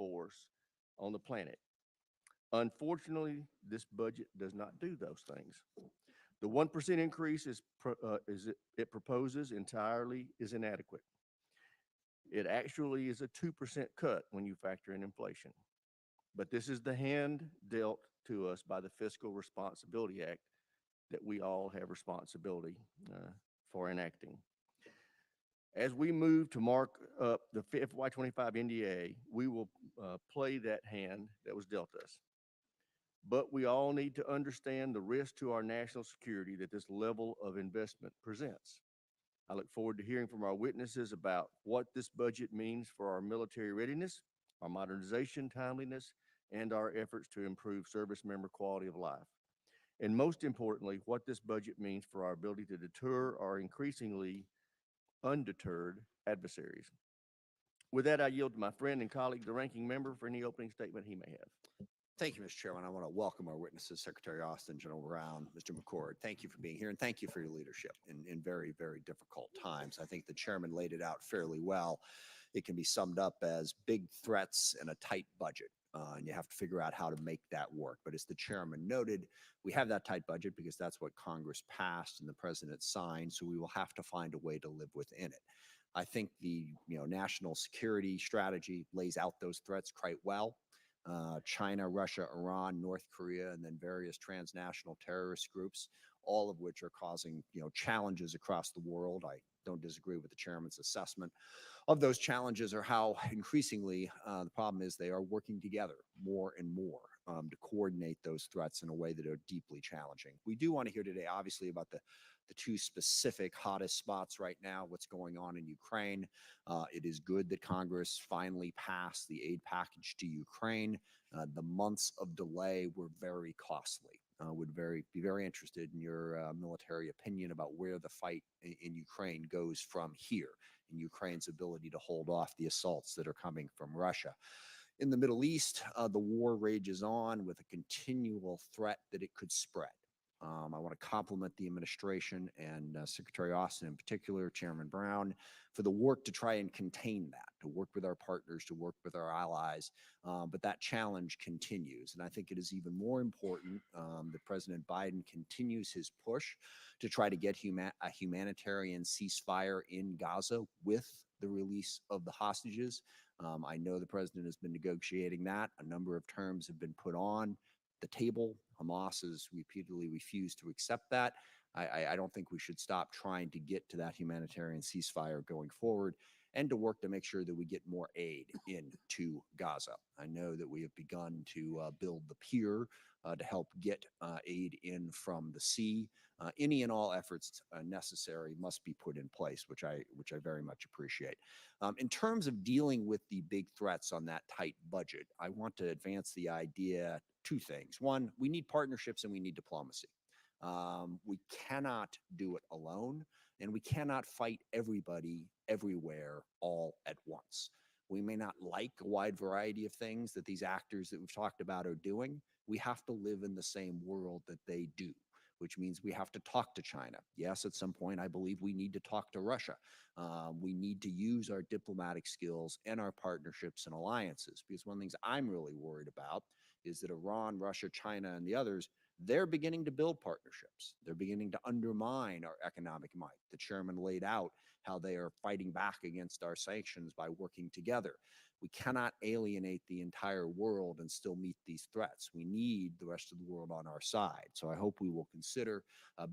force on the planet. Unfortunately, this budget does not do those things. The 1% increase it proposes entirely is inadequate. It actually is a 2% cut when you factor in inflation. But this is the hand dealt to us by the Fiscal Responsibility Act that we all have responsibility for enacting. As we move to mark up the FY25 NDA, we will play that hand that was dealt us. But we all need to understand the risk to our national security that this level of investment presents. I look forward to hearing from our witnesses about what this budget means for our military readiness, our modernization timeliness, and our efforts to improve service member quality of life. And most importantly, what this budget means for our ability to deter our increasingly undeterred adversaries. With that, I yield to my friend and colleague, the ranking member, for any opening statement he may have. Thank you, Mr. Chairman. I want to welcome our witnesses, Secretary Austin, General Brown, Mr. McCord. Thank you for being here, and thank you for your leadership in very, very difficult times. I think the chairman laid it out fairly well. It can be summed up as big threats and a tight budget, and you have to figure out how to make that work. But as the chairman noted, we have that tight budget because that's what Congress passed and the president signed, so we will have to find a way to live within it. I think the national security strategy lays out those threats quite well. China, Russia, Iran, North Korea, and then various transnational terrorist groups, all of which are causing challenges across the world. I don't disagree with the chairman's assessment of those challenges, or how increasingly the problem is they are working together more and more to coordinate those threats in a way that are deeply challenging. We do want to hear today, obviously, about the two specific hottest spots right now, what's going on in Ukraine. It is good that Congress finally passed the aid package to Ukraine. The months of delay were very costly. Would be very interested in your military opinion about where the fight in Ukraine goes from here, in Ukraine's ability to hold off the assaults that are coming from Russia. In the Middle East, the war rages on with a continual threat that it could spread. I want to compliment the administration and Secretary Austin in particular, Chairman Brown, for the work to try and contain that, to work with our partners, to work with our allies. But that challenge continues. And I think it is even more important that President Biden continues his push to try to get a humanitarian ceasefire in Gaza with the release of the hostages. I know the president has been negotiating that. A number of terms have been put on the table. Hamas has repeatedly refused to accept that. I don't think we should stop trying to get to that humanitarian ceasefire going forward, and to work to make sure that we get more aid into Gaza. I know that we have begun to build the pier to help get aid in from the sea. Any and all efforts necessary must be put in place, which I very much appreciate. In terms of dealing with the big threats on that tight budget, I want to advance the idea, two things. One, we need partnerships and we need diplomacy. We cannot do it alone, and we cannot fight everybody everywhere all at once. We may not like a wide variety of things that these actors that we've talked about are doing. We have to live in the same world that they do, which means we have to talk to China. Yes, at some point, I believe we need to talk to Russia. We need to use our diplomatic skills and our partnerships and alliances, because one of the things I'm really worried about is that Iran, Russia, China, and the others, they're beginning to build partnerships. They're beginning to undermine our economic might. The chairman laid out how they are fighting back against our sanctions by working together. We cannot alienate the entire world and still meet these threats. We need the rest of the world on our side. So I hope we will consider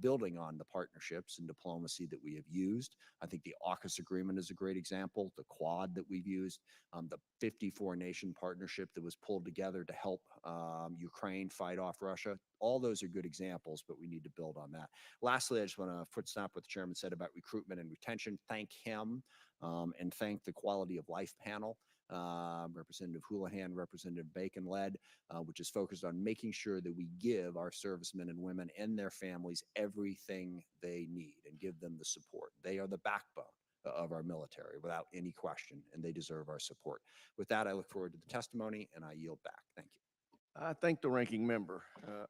building on the partnerships and diplomacy that we have used. I think the AUKUS agreement is a great example, the Quad that we've used, the 54-nation partnership that was pulled together to help Ukraine fight off Russia. All those are good examples, but we need to build on that. Lastly, I just want to foot-stomp what the chairman said about recruitment and retention. Thank him and thank the Quality of Life panel. Representative Houlihan, Representative Bacon led, which is focused on making sure that we give our servicemen and women and their families everything they need and give them the support. They are the backbone of our military without any question, and they deserve our support. With that, I look forward to the testimony, and I yield back. Thank you. I thank the ranking member.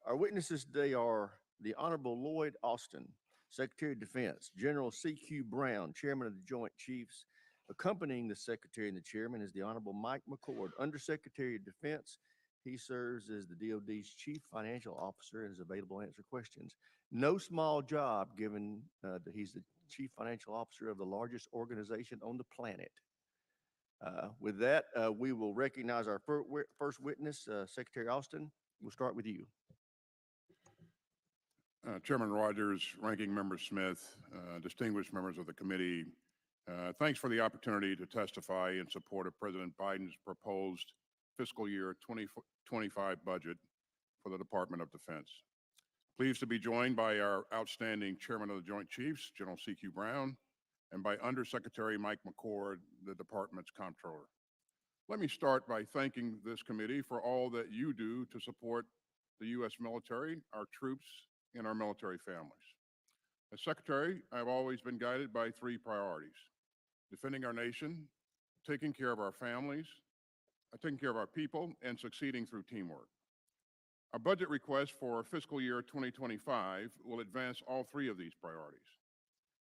Our witnesses today are the Honorable Lloyd Austin, Secretary of Defense, General CQ Brown, Chairman of the Joint Chiefs Accompanying the Secretary and the Chairman is the Honorable Mike McCord, Undersecretary of Defense. He serves as the DoD's Chief Financial Officer and is available to answer questions. No small job, given that he's the Chief Financial Officer of the largest organization on the planet. With that, we will recognize our first witness, Secretary Austin. We'll start with you. Chairman Rogers, Ranking Member Smith, distinguished members of the committee, thanks for the opportunity to testify in support of President Biden's proposed fiscal year 2025 budget for the Department of Defense. Pleased to be joined by our outstanding Chairman of the Joint Chiefs, General CQ Brown, and by Undersecretary Mike McCord, the department's comptroller. Let me start by thanking this committee for all that you do to support the U.S. military, our troops, and our military families. As Secretary, I've always been guided by three priorities: defending our nation, taking care of our families, taking care of our people, and succeeding through teamwork. Our budget request for fiscal year 2025 will advance all three of these priorities.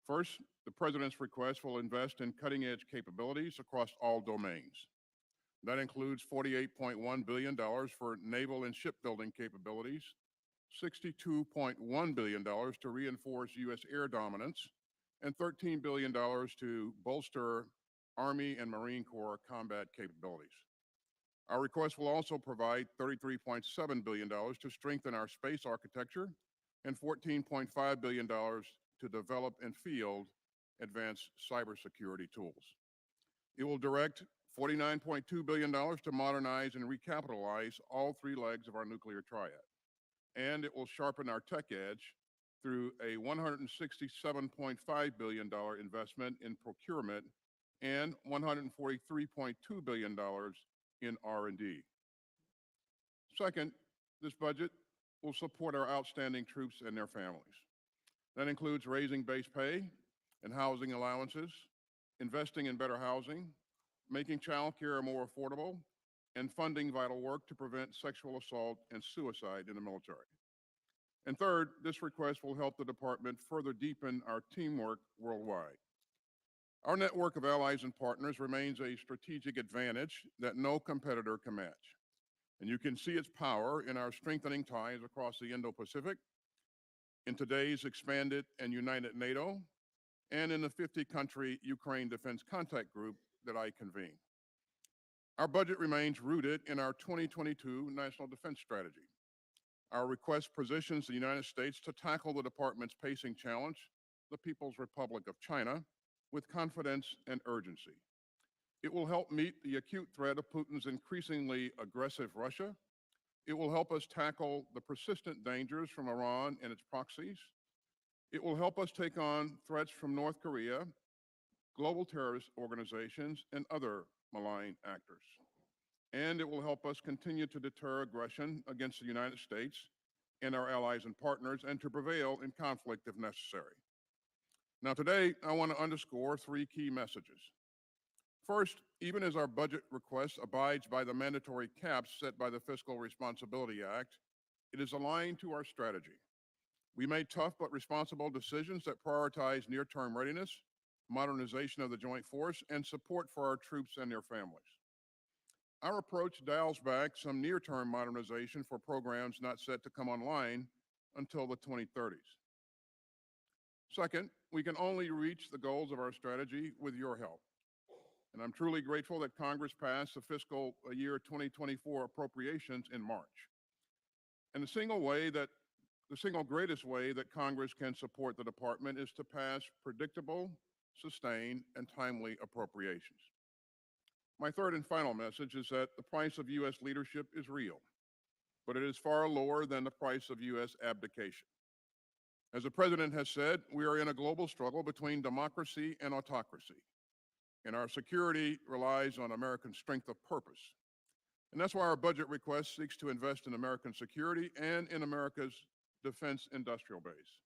First, the President's request will invest in cutting-edge capabilities across all domains. That includes $48.1 billion for naval and shipbuilding capabilities, $62.1 billion to reinforce U.S. air dominance, and $13 billion to bolster Army and Marine Corps combat capabilities. Our request will also provide $33.7 billion to strengthen our space architecture and $14.5 billion to develop and field advanced cybersecurity tools. It will direct $49.2 billion to modernize and recapitalize all three legs of our nuclear triad. And it will sharpen our tech edge through a $167.5 billion investment in procurement and $143.2 billion in R&D. Second, this budget will support our outstanding troops and their families. That includes raising base pay and housing allowances, investing in better housing, making child care more affordable, and funding vital work to prevent sexual assault and suicide in the military. And third, this request will help the department further deepen our teamwork worldwide. Our network of allies and partners remains a strategic advantage that no competitor can match. And you can see its power in our strengthening ties across the Indo-Pacific, in today's expanded and united NATO, and in the 50-country Ukraine Defense Contact Group that I convene. Our budget remains rooted in our 2022 National Defense Strategy. Our request positions the United States to tackle the department's pacing challenge, the People's Republic of China, with confidence and urgency. It will help meet the acute threat of Putin's increasingly aggressive Russia. It will help us tackle the persistent dangers from Iran and its proxies. It will help us take on threats from North Korea, global terrorist organizations, and other malign actors. And it will help us continue to deter aggression against the United States and our allies and partners, and to prevail in conflict if necessary. Now today, I want to underscore three key messages. First, even as our budget request abides by the mandatory caps set by the Fiscal Responsibility Act, it is aligned to our strategy. We made tough but responsible decisions that prioritize near-term readiness, modernization of the joint force, and support for our troops and their families. Our approach dials back some near-term modernization for programs not set to come online until the 2030s. Second, we can only reach the goals of our strategy with your help. And I'm truly grateful that Congress passed the fiscal year 2024 appropriations in March. And the single greatest way that Congress can support the department is to pass predictable, sustained, and timely appropriations. My third and final message is that the price of U.S. leadership is real, but it is far lower than the price of U.S. abdication. As the President has said, we are in a global struggle between democracy and autocracy, and our security relies on American strength of purpose. And that's why our budget request seeks to invest in American security and in America's defense industrial base.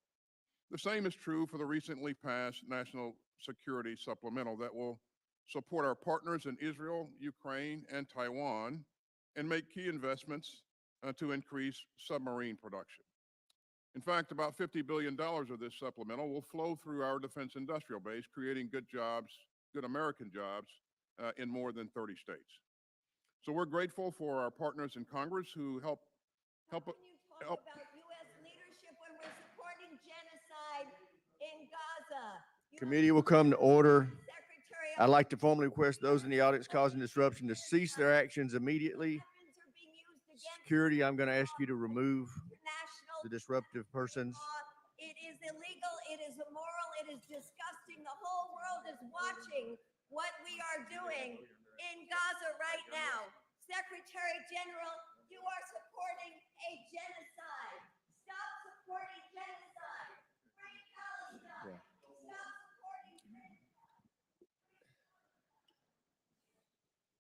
The same is true for the recently passed National Security Supplemental that will support our partners in Israel, Ukraine, and Taiwan, and make key investments to increase submarine production. In fact, about $50 billion of this supplemental will flow through our defense industrial base, creating good jobs good American jobs in more than 30 states. So we're grateful for our partners in Congress who help. How can you talk about U.S. leadership when we're supporting genocide in Gaza? Committee will come to order. Secretary, I'd like to formally request those in the audience causing disruption to cease their actions immediately. weapons are being used against Security, I'm going to ask you to remove international the disruptive persons. law. It is illegal. It is immoral. It is disgusting. The whole world is watching what we are doing in Gaza right now. Secretary General, you are supporting a genocide. Stop supporting genocide. Free Palestine. Stop supporting genocide.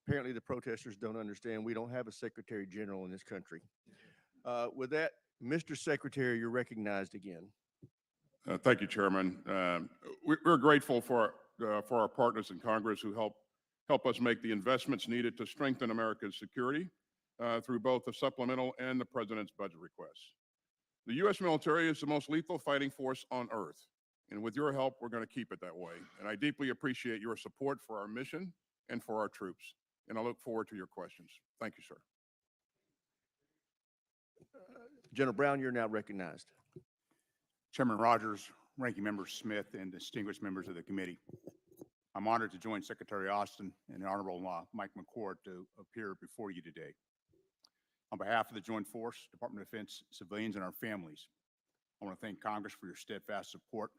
Apparently, the protesters don't understand. We don't have a Secretary General in this country. With that, Mr. Secretary, you're recognized again. Thank you, Chairman. We're grateful for our partners in Congress who help us make the investments needed to strengthen America's security through both the supplemental and the President's budget requests. The U.S. military is the most lethal fighting force on earth, and with your help, we're going to keep it that way. And I deeply appreciate your support for our mission and for our troops, and I look forward to your questions. Thank you, sir. General Brown, you're now recognized. Chairman Rogers, Ranking Member Smith, and distinguished members of the committee. I'm honored to join Secretary Austin and the Honorable Mike McCord to appear before you today. On behalf of the Joint Force, Department of Defense, civilians, and our families, I want to thank Congress for your steadfast support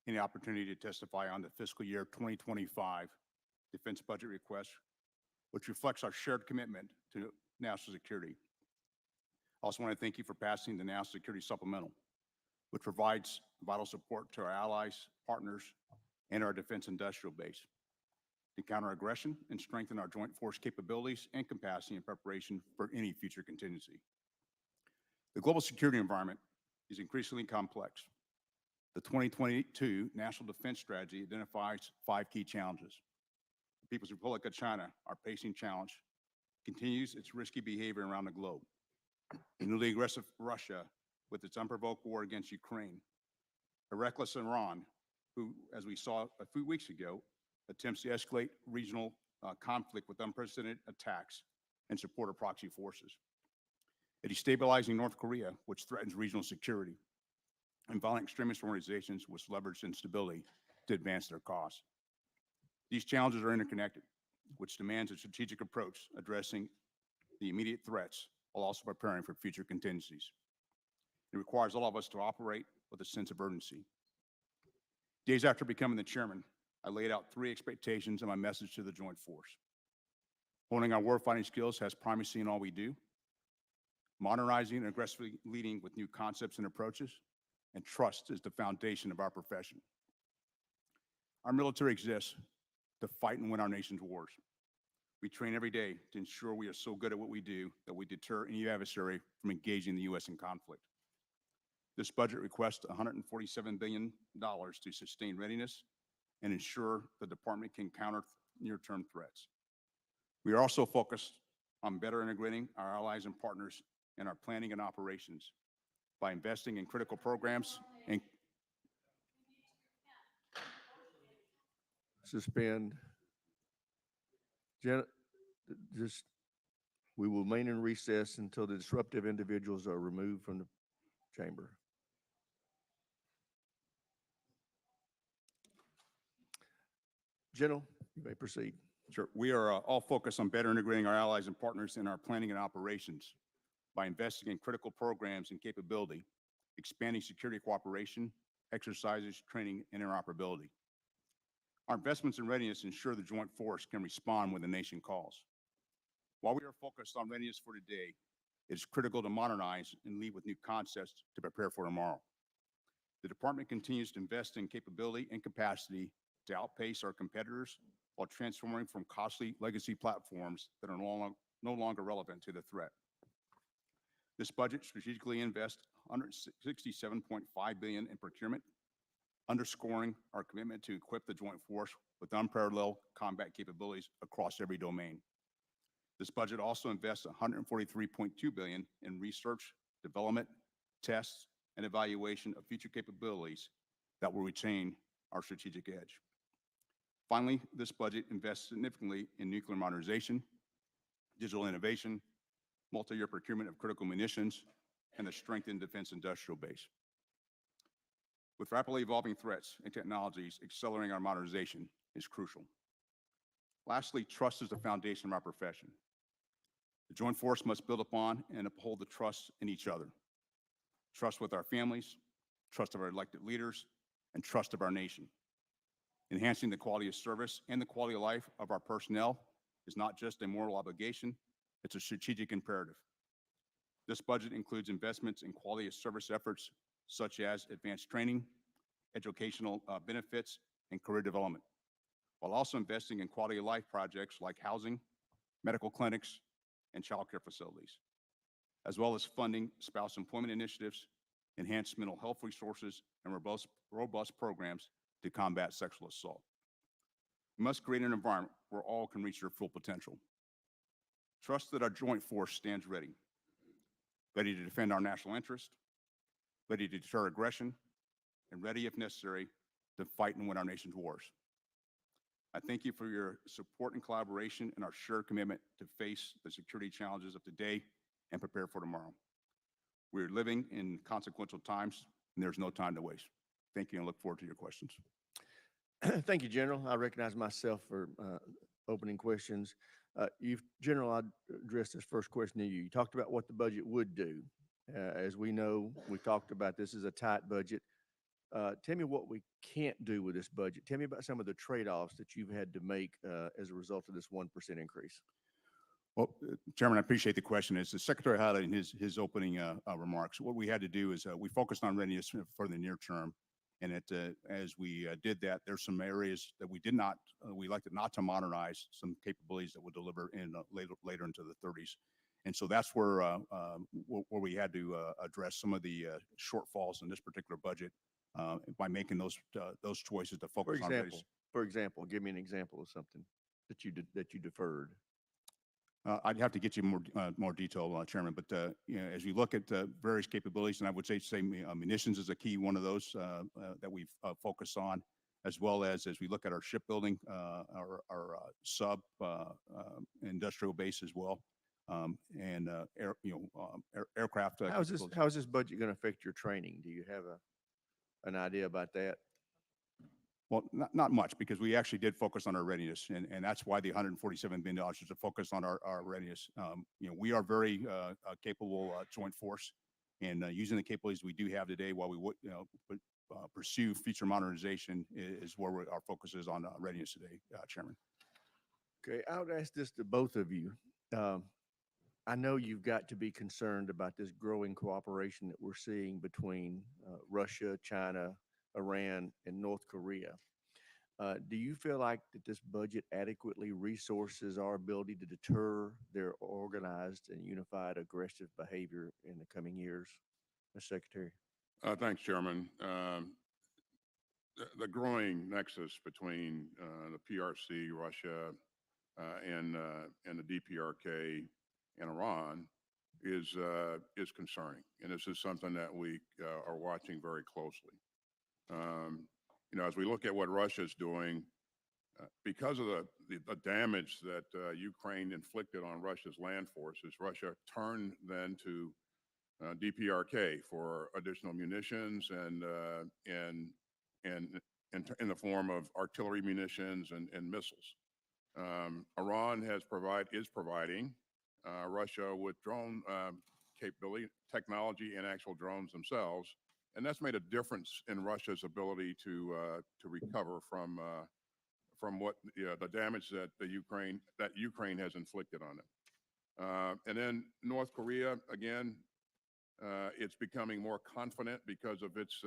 and the opportunity to testify on the fiscal year 2025 defense budget request, which reflects our shared commitment to national security. I also want to thank you for passing the National Security Supplemental, which provides vital support to our allies, partners, and our defense industrial base to counter aggression and strengthen our joint force capabilities and capacity in preparation for any future contingency. The global security environment is increasingly complex. The 2022 National Defense Strategy identifies 5 key challenges. The People's Republic of China, our pacing challenge, continues its risky behavior around the globe. The newly aggressive Russia with its unprovoked war against Ukraine, a reckless Iran, who, as we saw a few weeks ago, attempts to escalate regional conflict with unprecedented attacks and support of proxy forces. A destabilizing North Korea, which threatens regional security, and violent extremist organizations which leverage instability to advance their cause. These challenges are interconnected, which demands a strategic approach addressing the immediate threats while also preparing for future contingencies. It requires all of us to operate with a sense of urgency. Days after becoming the chairman, I laid out 3 expectations in my message to the Joint Force. Honing our warfighting skills has primacy in all we do. Modernizing and aggressively leading with new concepts and approaches. And trust is the foundation of our profession. Our military exists to fight and win our nation's wars. We train every day to ensure we are so good at what we do that we deter any adversary from engaging the U.S. in conflict. This budget requests $147 billion to sustain readiness and ensure the department can counter near-term threats. We are also focused on better integrating our allies and partners in our planning and operations by investing in critical programs and Suspend. We will remain in recess until the disruptive individuals are removed from the chamber. General, you may proceed. Sure. We are all focused on better integrating our allies and partners in our planning and operations by investing in critical programs and capability, expanding security cooperation, exercises, training, and interoperability. Our investments in readiness ensure the Joint Force can respond when the nation calls. While we are focused on readiness for today, it is critical to modernize and lead with new concepts to prepare for tomorrow. The department continues to invest in capability and capacity to outpace our competitors while transforming from costly legacy platforms that are no longer relevant to the threat. This budget strategically invests $167.5 billion in procurement, underscoring our commitment to equip the Joint Force with unparalleled combat capabilities across every domain. This budget also invests $143.2 billion in research, development, tests, and evaluation of future capabilities that will retain our strategic edge. Finally, this budget invests significantly in nuclear modernization, digital innovation, multi-year procurement of critical munitions, and a strengthened defense industrial base. With rapidly evolving threats and technologies, accelerating our modernization is crucial. Lastly, trust is the foundation of our profession. The joint force must build upon and uphold the trust in each other. Trust with our families, trust of our elected leaders, and trust of our nation. Enhancing the quality of service and the quality of life of our personnel is not just a moral obligation, it's a strategic imperative. This budget includes investments in quality of service efforts such as advanced training, educational benefits, and career development, while also investing in quality of life projects like housing, medical clinics, and child care facilities, as well as funding spouse employment initiatives, enhanced mental health resources, and robust programs to combat sexual assault. We must create an environment where all can reach their full potential. Trust that our joint force stands ready to defend our national interest, ready to deter aggression, and ready, if necessary, to fight and win our nation's wars. I thank you for your support and collaboration and our shared commitment to face the security challenges of today and prepare for tomorrow. We are living in consequential times, and there's no time to waste. Thank you, and look forward to your questions. Thank you, General. I recognize myself for opening questions. General, I addressed this first question to you. You talked about what the budget would do. As we know, we talked about this is a tight budget. Tell me what we can't do with this budget. Tell me about some of the trade-offs that you've had to make as a result of this 1% increase. Well, Chairman, I appreciate the question. As the Secretary highlighted in his opening remarks, what we had to do is we focused on readiness for the near term. And as we did that, there's some areas that we elected not to modernize some capabilities that would deliver in later into the 30s. And so that's where we had to address some of the shortfalls in this particular budget by making those choices to focus on readiness. For example, give me an example of something that you deferred. I'd have to get you more detail, Chairman, but as we look at various capabilities, and I would say munitions is a key one of those that we've focused on, as well as we look at our shipbuilding, our sub industrial base as well, and aircraft. How is this budget going to affect your training? Do you have an idea about that? Well, not much, because we actually did focus on our readiness, and that's why the $147 billion is to focus on our readiness. We are very capable joint force, and using the capabilities we do have today while we would pursue future modernization is where our focus is on readiness today, Chairman. Okay, I would ask this to both of you. I know you've got to be concerned about this growing cooperation that we're seeing between Russia, China, Iran, and North Korea. Do you feel like that this budget adequately resources our ability to deter their organized and unified aggressive behavior in the coming years, Mr. Secretary? Thanks, Chairman. The growing nexus between the PRC, Russia, and the DPRK and Iran is concerning, and this is something that we are watching very closely. As we look at what Russia is doing, because of the damage that Ukraine inflicted on Russia's land forces, Russia turned then to DPRK for additional munitions and in the form of artillery munitions and missiles. Iran is providing Russia with drone capability, technology, and actual drones themselves. And that's made a difference in Russia's ability to recover from what the damage that Ukraine has inflicted on it. And then North Korea, again, it's becoming more confident because of its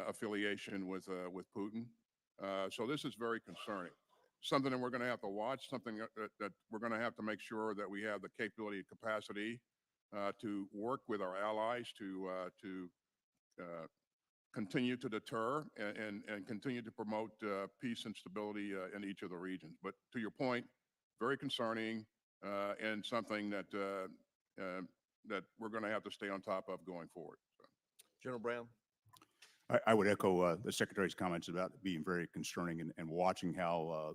affiliation with Putin. So this is very concerning. Something that we're going to have to watch. Something that we're going to have to make sure that we have the capability and capacity to work with our allies to continue to deter and continue to promote peace and stability in each of the regions. But to your point, very concerning and something that we're going to have to stay on top of going forward. So. General Brown? I would echo the Secretary's comments about it being very concerning and watching how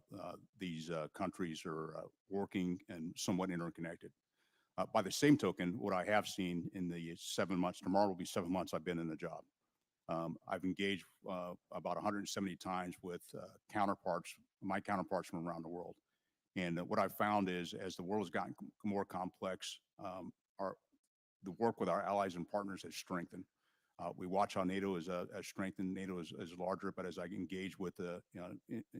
these countries are working and somewhat interconnected. By the same token, what I have seen in the 7 months, tomorrow will be 7 months I've been in the job. I've engaged about 170 times with my counterparts from around the world. And what I've found is as the world has gotten more complex, the work with our allies and partners has strengthened. We watch how NATO has strengthened. NATO is larger, but as I engage with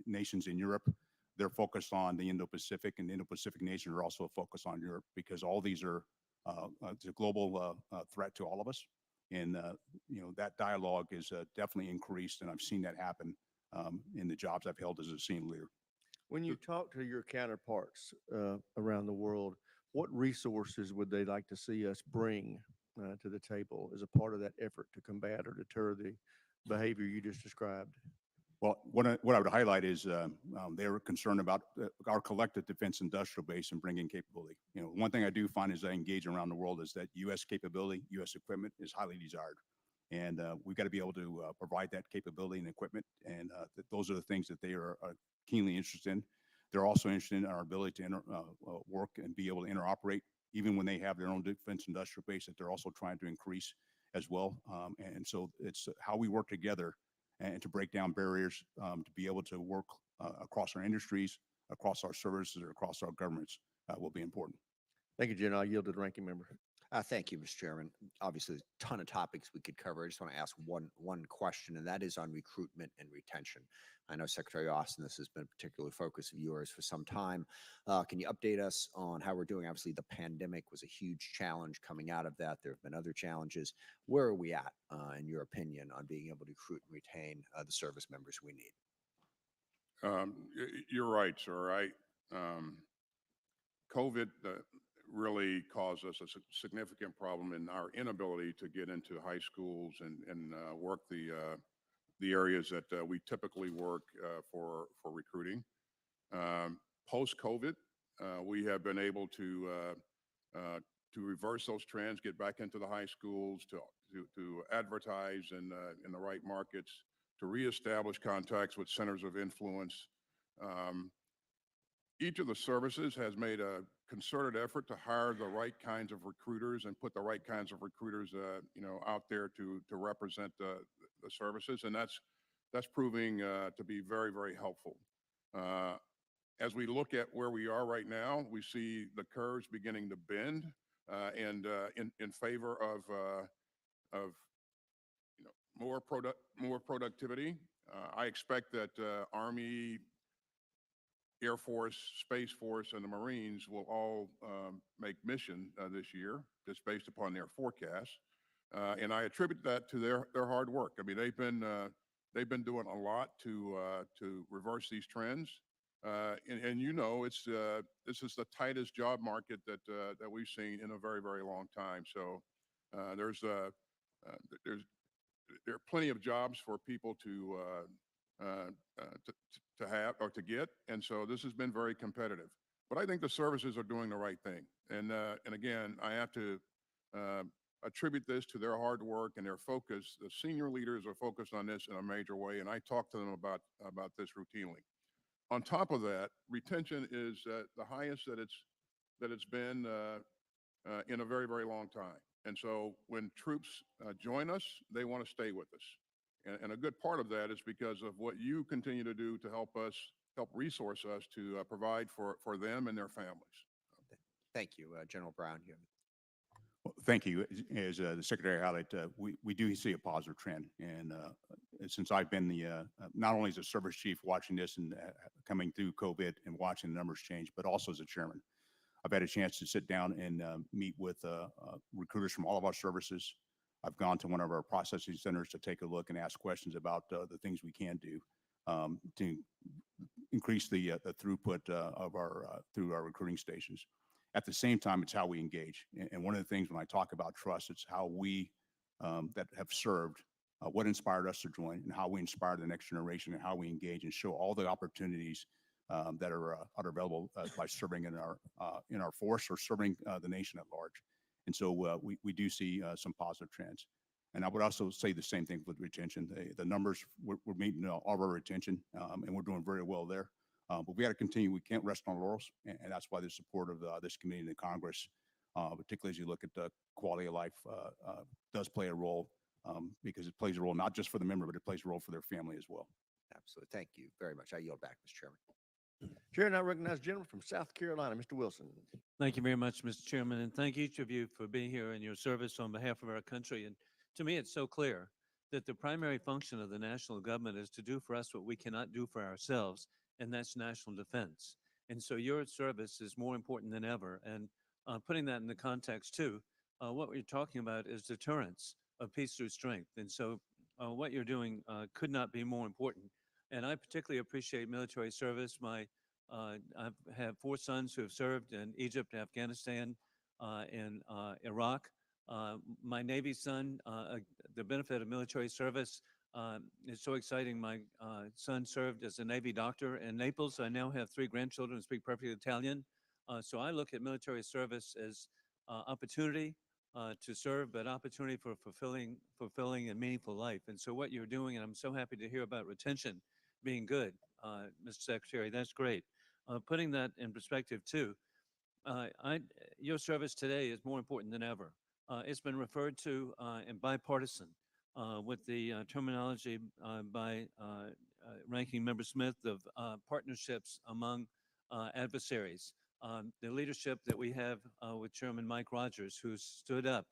nations in Europe, they're focused on the Indo-Pacific, and the Indo-Pacific nations are also focused on Europe because all these are it's a global threat to all of us. And that dialogue is definitely increased, and I've seen that happen in the jobs I've held as a senior leader. When you talk to your counterparts around the world, what resources would they like to see us bring to the table as a part of that effort to combat or deter the behavior you just described? Well, what I would highlight is they were concerned about our collective defense industrial base and bringing capability. One thing I do find as I engage around the world is that U.S. capability, U.S. equipment is highly desired. And we've got to be able to provide that capability and equipment. And those are the things that they are keenly interested in. They're also interested in our ability to work and be able to interoperate, even when they have their own defense industrial base that they're also trying to increase as well. And so it's how we work together and to break down barriers, to be able to work across our industries, across our services, or across our governments will be important. Thank you, General. I yield to the ranking member. Thank you, Mr. Chairman. Obviously, there's a ton of topics we could cover. I just want to ask one question, and that is on recruitment and retention. I know Secretary Austin, this has been a particular focus of yours for some time. Can you update us on how we're doing? Obviously, the pandemic was a huge challenge coming out of that. There have been other challenges. Where are we at, in your opinion, on being able to recruit and retain the service members we need? You're right, sir. COVID really caused us a significant problem in our inability to get into high schools and work the areas that we typically work for recruiting. Post-COVID, we have been able to reverse those trends, get back into the high schools, to advertise in the right markets, to reestablish contacts with centers of influence. Each of the services has made a concerted effort to hire the right kinds of recruiters and put the right kinds of recruiters, out there to represent the services, and that's proving to be very, very helpful. As we look at where we are right now, we see the curves beginning to bend, and in favor of more productivity. I expect that Army, Air Force, Space Force, and the Marines will all make mission this year, just based upon their forecasts. And I attribute that to their hard work. I mean, they've been doing a lot to reverse these trends. And this is the tightest job market that we've seen in a very, very long time. So there are plenty of jobs for people to have or to get, and so this has been very competitive. But I think the services are doing the right thing, and again, I have to attribute this to their hard work and their focus. The senior leaders are focused on this in a major way, and I talk to them about this routinely. On top of that, retention is the highest that it's been in a very, very long time. And so when troops join us, they want to stay with us. And a good part of that is because of what you continue to do to help resource us to provide for them and their families. Thank you, General Brown. Well, thank you. As the Secretary highlighted, we do see a positive trend. And since I've been not only as a service chief watching this and coming through COVID and watching the numbers change, but also as a chairman, I've had a chance to sit down and meet with recruiters from all of our services. I've gone to one of our processing centers to take a look and ask questions about the things we can do to increase the throughput through our recruiting stations. At the same time, it's how we engage. And one of the things when I talk about trust, it's how we that have served, what inspired us to join, and how we inspire the next generation, and how we engage and show all the opportunities that are available by serving in our force or serving the nation at large. And so we do see some positive trends. And I would also say the same thing with retention. The numbers, we're meeting all of our retention, and we're doing very well there. But we got to continue. We can't rest on our laurels, and that's why the support of this committee and the Congress, particularly as you look at the quality of life, does play a role, because it plays a role not just for the member, but it plays a role for their family as well. Absolutely. Thank you very much. I yield back, Mr. Chairman. Chair, now recognize the gentleman from South Carolina, Mr. Wilson. Thank you very much, Mr. Chairman, and thank each of you for being here and your service on behalf of our country. And to me, it's so clear that the primary function of the national government is to do for us what we cannot do for ourselves, and that's national defense. And so your service is more important than ever. And putting that in the context too, what we're talking about is deterrence of peace through strength. And so what you're doing could not be more important. And I particularly appreciate military service. I have 4 sons who have served in Egypt, Afghanistan, and Iraq. My Navy son, the benefit of military service is so exciting. My son served as a Navy doctor in Naples. I now have 3 grandchildren who speak perfect Italian. So I look at military service as opportunity to serve, but opportunity for fulfilling and meaningful life. And so what you're doing, and I'm so happy to hear about retention being good, Mr. Secretary, that's great. Putting that in perspective too, your service today is more important than ever. It's been referred to in bipartisan with the terminology by Ranking Member Smith of partnerships among adversaries. The leadership that we have with Chairman Mike Rogers, who stood up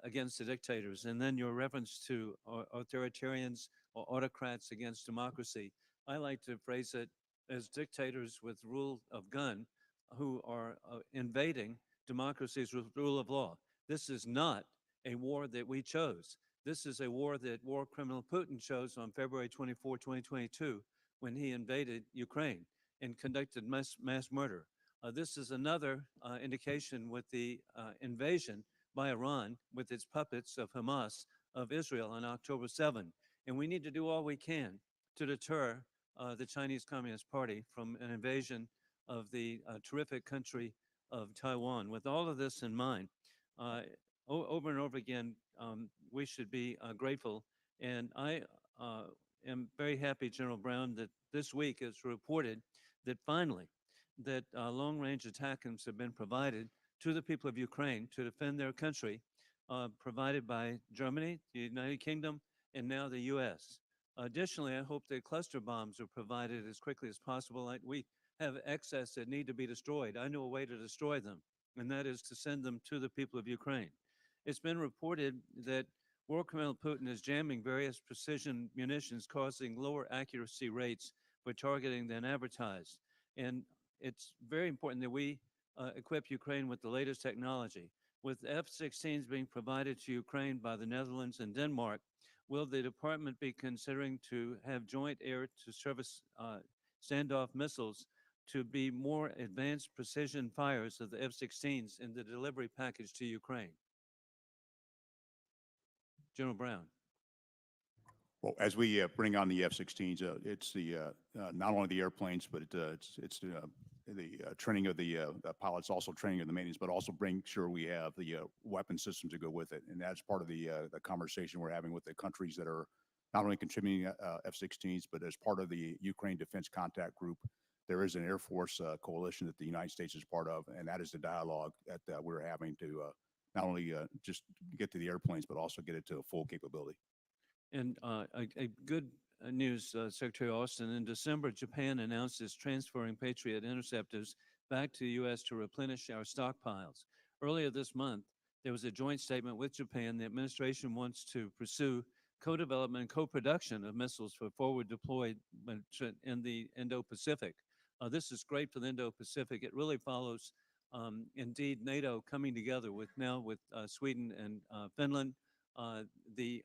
against the dictators, and then your reference to authoritarians or autocrats against democracy. I like to phrase it as dictators with rule of gun who are invading democracies with rule of law. This is not a war that we chose. This is a war that war criminal Putin chose on February 24, 2022, when he invaded Ukraine and conducted mass murder. This is another indication with the invasion by Iran with its puppets of Hamas of Israel on October 7. And we need to do all we can to deter the Chinese Communist Party from an invasion of the terrific country of Taiwan. With all of this in mind, over and over again, we should be grateful. And I am very happy, General Brown, that this week it's reported that finally that long-range ATACMS have been provided to the people of Ukraine to defend their country, provided by Germany, the United Kingdom, and now the U.S. Additionally, I hope that cluster bombs are provided as quickly as possible. We have excess that need to be destroyed. I know a way to destroy them, and that is to send them to the people of Ukraine. It's been reported that war criminal Putin is jamming various precision munitions, causing lower accuracy rates for targeting than advertised. And it's very important that we equip Ukraine with the latest technology. With F-16s being provided to Ukraine by the Netherlands and Denmark, will the department be considering to have joint air-to-surface standoff missiles to be more advanced precision fires of the F-16s in the delivery package to Ukraine? General Brown. Well, as we bring on the F-16s, it's the not only the airplanes, but it's the training of the pilots, also training of the maintenance, but also bring sure we have the weapon systems to go with it. And that's part of the conversation we're having with the countries that are not only contributing F-16s, but as part of the Ukraine Defense Contact Group, there is an Air Force coalition that the United States is part of, and that is the dialogue that we're having to not only just get to the airplanes, but also get it to a full capability. And a good news, Secretary Austin. In December, Japan announced it's transferring Patriot interceptors back to the U.S. to replenish our stockpiles. Earlier this month, there was a joint statement with Japan. The administration wants to pursue co-development and co-production of missiles for forward deployed in the Indo-Pacific. This is great for the Indo-Pacific. It really follows, indeed, NATO coming together with Sweden and Finland, the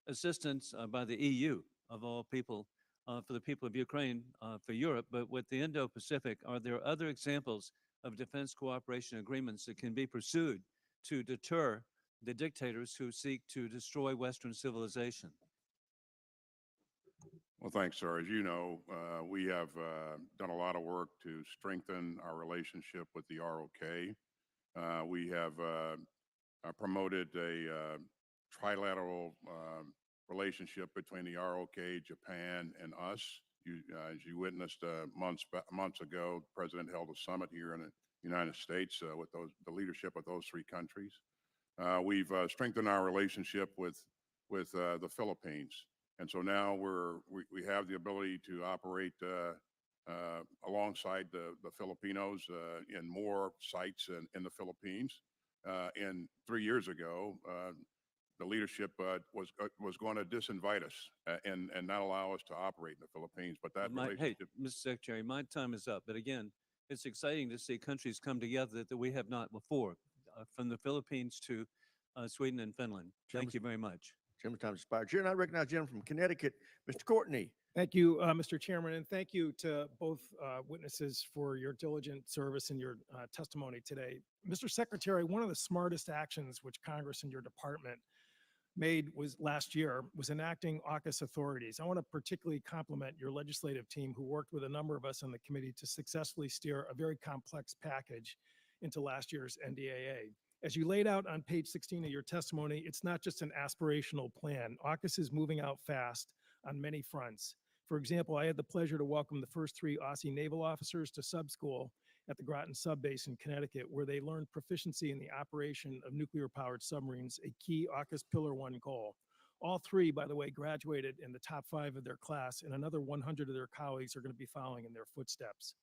assistance by the EU, of all people, for the people of Ukraine, for Europe. But with the Indo-Pacific, are there other examples of defense cooperation agreements that can be pursued to deter the dictators who seek to destroy Western civilization? Well, thanks, sir. As you know, we have done a lot of work to strengthen our relationship with the ROK. We have promoted a trilateral relationship between the ROK, Japan, and us. As you witnessed months ago, the President held a summit here in the United States with the leadership of those three countries. We've strengthened our relationship with the Philippines. And so now we have the ability to operate alongside the Filipinos in more sites in the Philippines. And 3 years ago, the leadership was going to disinvite us and not allow us to operate in the Philippines. But that Hey, relationship, Mr. Secretary, my time is up. But again, it's exciting to see countries come together that we have not before, from the Philippines to Sweden and Finland. Thank you very much. Chairman's time has expired. Chair, and I recognize the gentleman from Connecticut, Mr. Courtney. Thank you, Mr. Chairman, and thank you to both witnesses for your diligent service and your testimony today. Mr. Secretary, one of the smartest actions which Congress and your department made last year was enacting AUKUS authorities. I want to particularly compliment your legislative team who worked with a number of us on the committee to successfully steer a very complex package into last year's NDAA. As you laid out on page 16 of your testimony, it's not just an aspirational plan. AUKUS is moving out fast on many fronts. For example, I had the pleasure to welcome the first 3 Aussie naval officers to sub school at the Groton Sub Base in Connecticut, where they learned proficiency in the operation of nuclear-powered submarines, a key AUKUS Pillar 1 goal. All 3, by the way, graduated in the top 5 of their class, and another 100 of their colleagues are going to be following in their footsteps.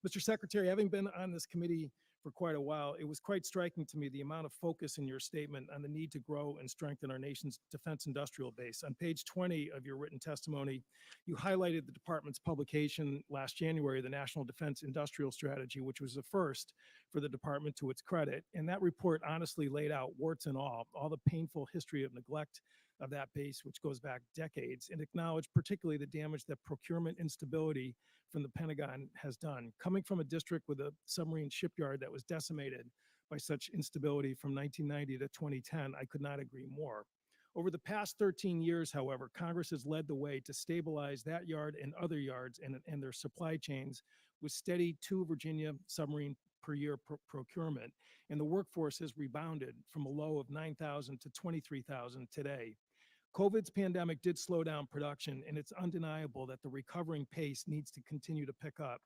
Mr. Secretary, having been on this committee for quite a while, it was quite striking to me the amount of focus in your statement on the need to grow and strengthen our nation's defense industrial base. On page 20 of your written testimony, you highlighted the department's publication last January, the National Defense Industrial Strategy, which was the first for the department to its credit. And that report honestly laid out, warts and all the painful history of neglect of that base, which goes back decades, and acknowledged particularly the damage that procurement instability from the Pentagon has done. Coming from a district with a submarine shipyard that was decimated by such instability from 1990 to 2010, I could not agree more. Over the past 13 years, however, Congress has led the way to stabilize that yard and other yards and their supply chains with steady 2 Virginia submarine per year procurement, and the workforce has rebounded from a low of 9,000 to 23,000 today. COVID's pandemic did slow down production, and it's undeniable that the recovering pace needs to continue to pick up.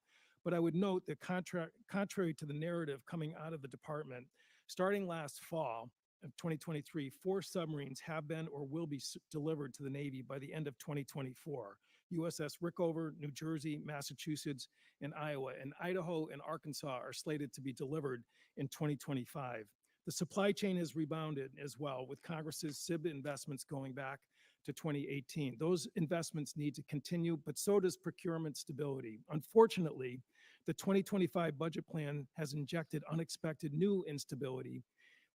But I would note that contrary to the narrative coming out of the department, starting last fall of 2023, 4 submarines have been or will be delivered to the Navy by the end of 2024. USS Rickover, New Jersey, Massachusetts, and Iowa, and Idaho and Arkansas are slated to be delivered in 2025. The supply chain has rebounded as well, with Congress's SIB investments going back to 2018. Those investments need to continue, but so does procurement stability. Unfortunately, the 2025 budget plan has injected unexpected new instability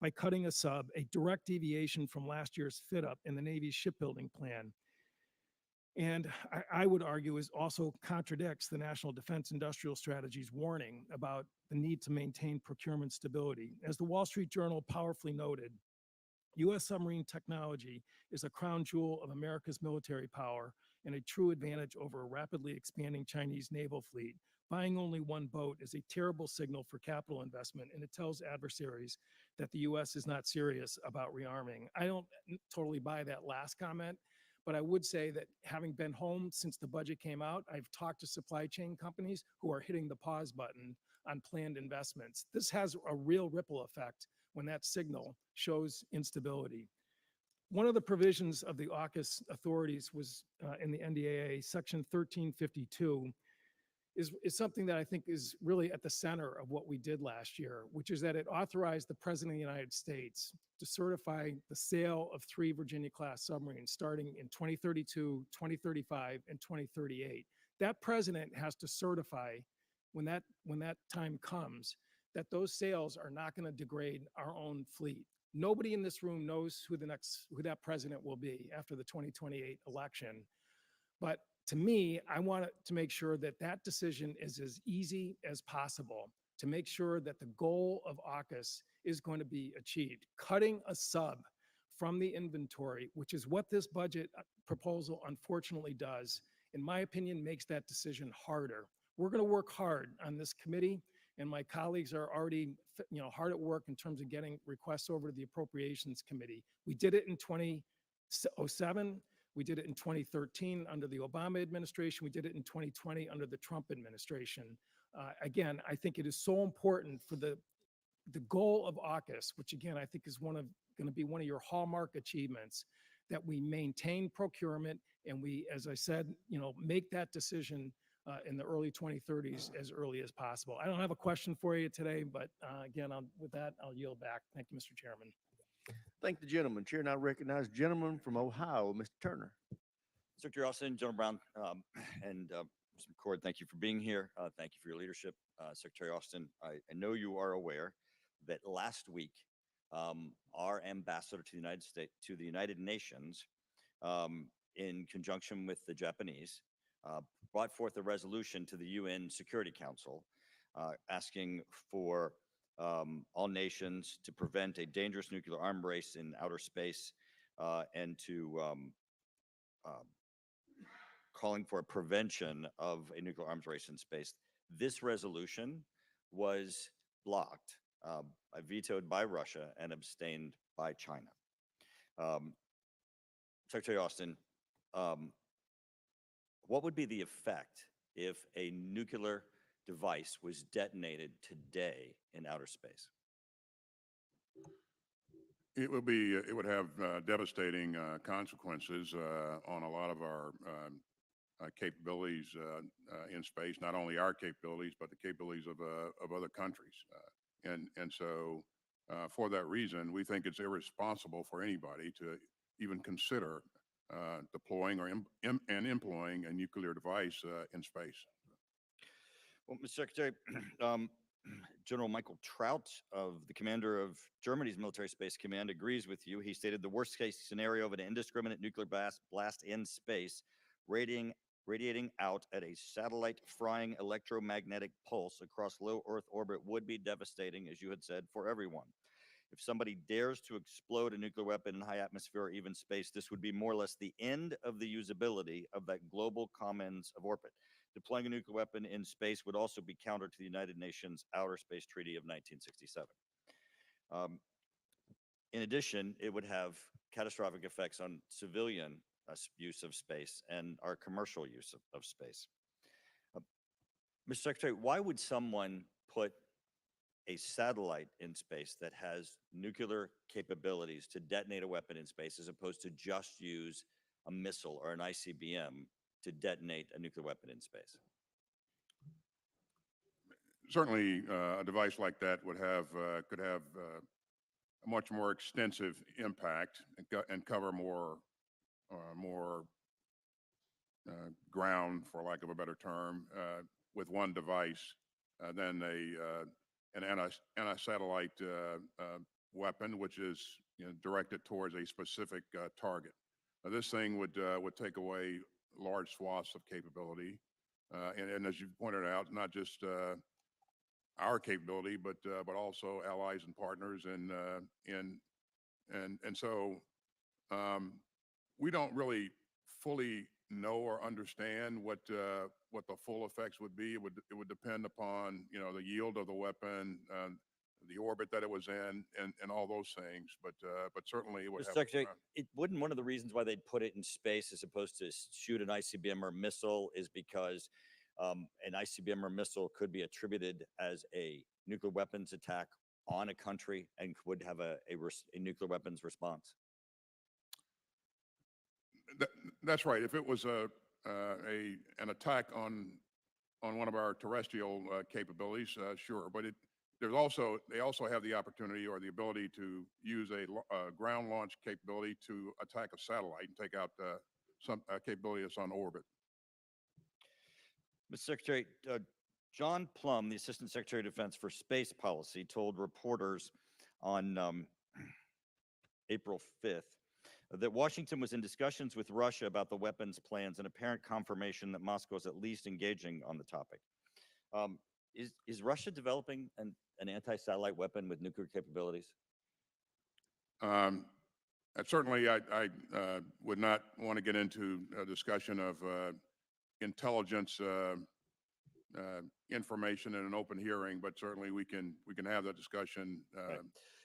by cutting a sub, a direct deviation from last year's fit-up in the Navy's shipbuilding plan. And I would argue is also contradicts the National Defense Industrial Strategy's warning about the need to maintain procurement stability. As the Wall Street Journal powerfully noted, U.S. submarine technology is a crown jewel of America's military power and a true advantage over a rapidly expanding Chinese naval fleet. Buying only 1 boat is a terrible signal for capital investment, and it tells adversaries that the U.S. is not serious about rearming. I don't totally buy that last comment, but I would say that having been home since the budget came out, I've talked to supply chain companies who are hitting the pause button on planned investments. This has a real ripple effect when that signal shows instability. One of the provisions of the AUKUS authorities was in the NDAA, Section 1352, is something that I think is really at the center of what we did last year, which is that it authorized the President of the United States to certify the sale of 3 Virginia-class submarines starting in 2032, 2035, and 2038. That president has to certify when that time comes that those sales are not going to degrade our own fleet. Nobody in this room knows who that president will be after the 2028 election. But to me, I want to make sure that that decision is as easy as possible to make sure that the goal of AUKUS is going to be achieved. Cutting a sub from the inventory, which is what this budget proposal unfortunately does, in my opinion, makes that decision harder. We're going to work hard on this committee and my colleagues are already, hard at work in terms of getting requests over to the Appropriations Committee. We did it in 2007. We did it in 2013 under the Obama administration. We did it in 2020 under the Trump administration. Again, I think it is so important for the goal of AUKUS, which again, I think is going to be one of your hallmark achievements, that we maintain procurement and we, as I said, make that decision in the early 2030s as early as possible. I don't have a question for you today, but again, with that, I'll yield back. Thank you, Mr. Chairman. Thank the gentleman. Chair now recognize gentleman from Ohio, Mr. Turner. Secretary Austin, General Brown, and Mr. McCord, thank you for being here. Thank you for your leadership. Secretary Austin, I know you are aware that last week, our ambassador to the United States, to the United Nations, in conjunction with the Japanese, brought forth a resolution to the UN Security Council asking for all nations to prevent a dangerous nuclear arms race in outer space and to calling for a prevention of a nuclear arms race in space. This resolution was blocked, vetoed by Russia and abstained by China. Secretary Austin, what would be the effect if a nuclear device was detonated today in outer space? It would have devastating consequences on a lot of our capabilities in space, not only our capabilities, but the capabilities of other countries. And so for that reason, we think it's irresponsible for anybody to even consider deploying or employing a nuclear device in space. Well, Mr. Secretary, General Michael Trout, the commander of Germany's Military Space Command, agrees with you. He stated the worst case scenario of an indiscriminate nuclear blast in space, radiating out at a satellite frying electromagnetic pulse across low Earth orbit would be devastating, as you had said, for everyone. If somebody dares to explode a nuclear weapon in high atmosphere or even space, this would be more or less the end of the usability of that global commons of orbit. Deploying a nuclear weapon in space would also be counter to the United Nations Outer Space Treaty of 1967. In addition, it would have catastrophic effects on civilian use of space and our commercial use of space. Mr. Secretary, why would someone put a satellite in space that has nuclear capabilities to detonate a weapon in space as opposed to just use a missile or an ICBM to detonate a nuclear weapon in space? Certainly, a device like that could have a much more extensive impact and cover more ground, for lack of a better term, with one device than an anti-satellite weapon, which is directed towards a specific target. This thing would take away large swaths of capability, and as you pointed out, not just our capability, but also allies and partners, and so we don't really fully know or understand what the full effects would be. It would depend upon the yield of the weapon, the orbit that it was in, and all those things. But certainly it would have. Secretary, it wouldn't one of the reasons why they'd put it in space as opposed to shoot an ICBM or missile is because an ICBM or missile could be attributed as a nuclear weapons attack on a country and would have a nuclear weapons response. That's right. If it was an attack on one of our terrestrial capabilities, sure. But they also have the opportunity or the ability to use a ground launch capability to attack a satellite and take out some capability that's on orbit. Mr. Secretary, John Plum, the Assistant Secretary of Defense for Space Policy, told reporters on April 5th that Washington was in discussions with Russia about the weapons plans and apparent confirmation that Moscow is at least engaging on the topic. Is Russia developing an anti-satellite weapon with nuclear capabilities? Certainly, I would not want to get into a discussion of intelligence information in an open hearing, but certainly we can have that discussion. Right.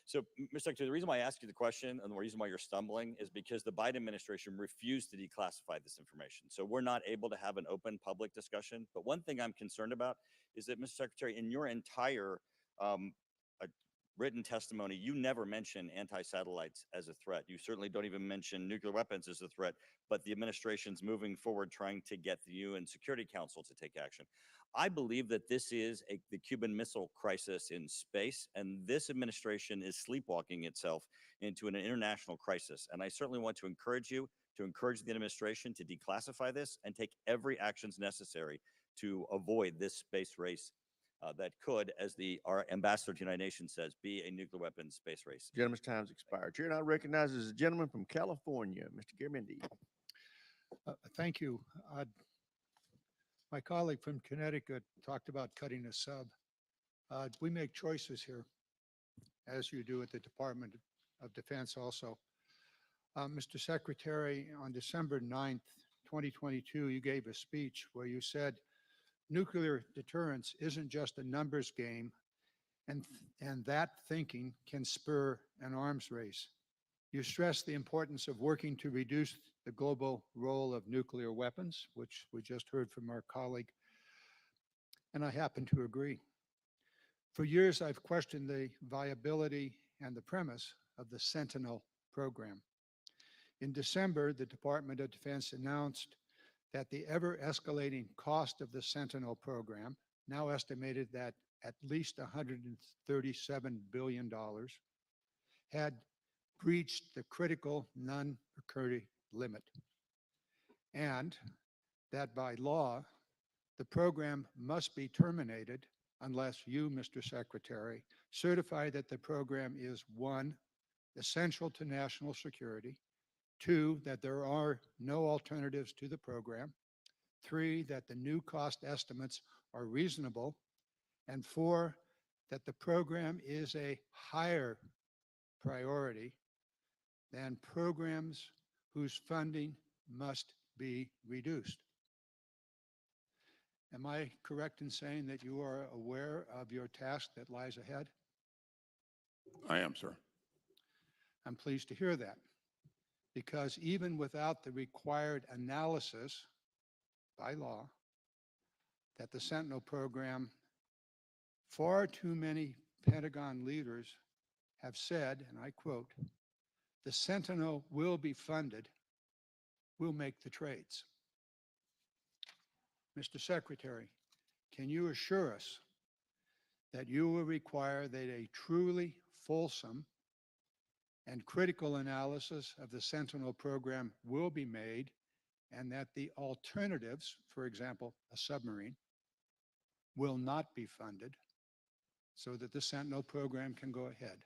So, Mr. Secretary, the reason why I asked you the question and the reason why you're stumbling is because the Biden administration refused to declassify this information. So we're not able to have an open public discussion. But one thing I'm concerned about is that, Mr. Secretary, in your entire written testimony, you never mention anti-satellites as a threat. You certainly don't even mention nuclear weapons as a threat, but the administration's moving forward trying to get the UN Security Council to take action. I believe that this is the Cuban Missile Crisis in space, and this administration is sleepwalking itself into an international crisis. And I certainly want to encourage you to encourage the administration to declassify this and take every actions necessary to avoid this space race that could, as our ambassador to the United Nations says, be a nuclear weapons space race. Gentleman's time's expired. Chair now recognizes the gentleman from California, Mr. Garamendi. Thank you. My colleague from Connecticut talked about cutting a sub. We make choices here, as you do at the Department of Defense also. Mr. Secretary, on December 9th, 2022, you gave a speech where you said, nuclear deterrence isn't just a numbers game, and that thinking can spur an arms race. You stressed the importance of working to reduce the global role of nuclear weapons, which we just heard from our colleague, and I happen to agree. For years, I've questioned the viability and the premise of the Sentinel program. In December, the Department of Defense announced that the ever-escalating cost of the Sentinel program, now estimated at least $137 billion, had breached the critical non-recurring limit, and that by law, the program must be terminated unless you, Mr. Secretary, certify that the program is, 1, essential to national security, 2, that there are no alternatives to the program, 3, that the new cost estimates are reasonable, and 4, that the program is a higher priority than programs whose funding must be reduced. Am I correct in saying that you are aware of your task that lies ahead? I am, sir. I'm pleased to hear that, because even without the required analysis by law that the Sentinel program, far too many Pentagon leaders have said, and I quote, "The Sentinel will be funded, we'll make the trades." Mr. Secretary, can you assure us that you will require that a truly fulsome and critical analysis of the Sentinel program will be made, and that the alternatives, for example, a submarine, will not be funded so that the Sentinel program can go ahead?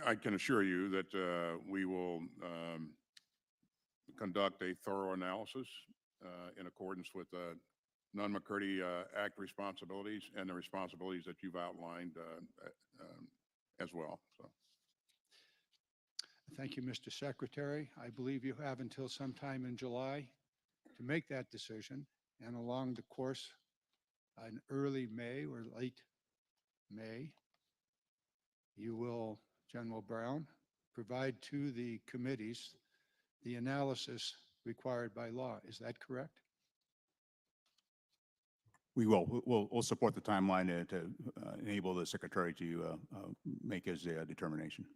I can assure you that we will conduct a thorough analysis in accordance with the Non-McCurdy Act responsibilities and the responsibilities that you've outlined as well. So. Thank you, Mr. Secretary. I believe you have until sometime in July to make that decision, and along the course in early May or late May, you will, General Brown, provide to the committees the analysis required by law. Is that correct? We will. We'll support the timeline to enable the Secretary to make his determination.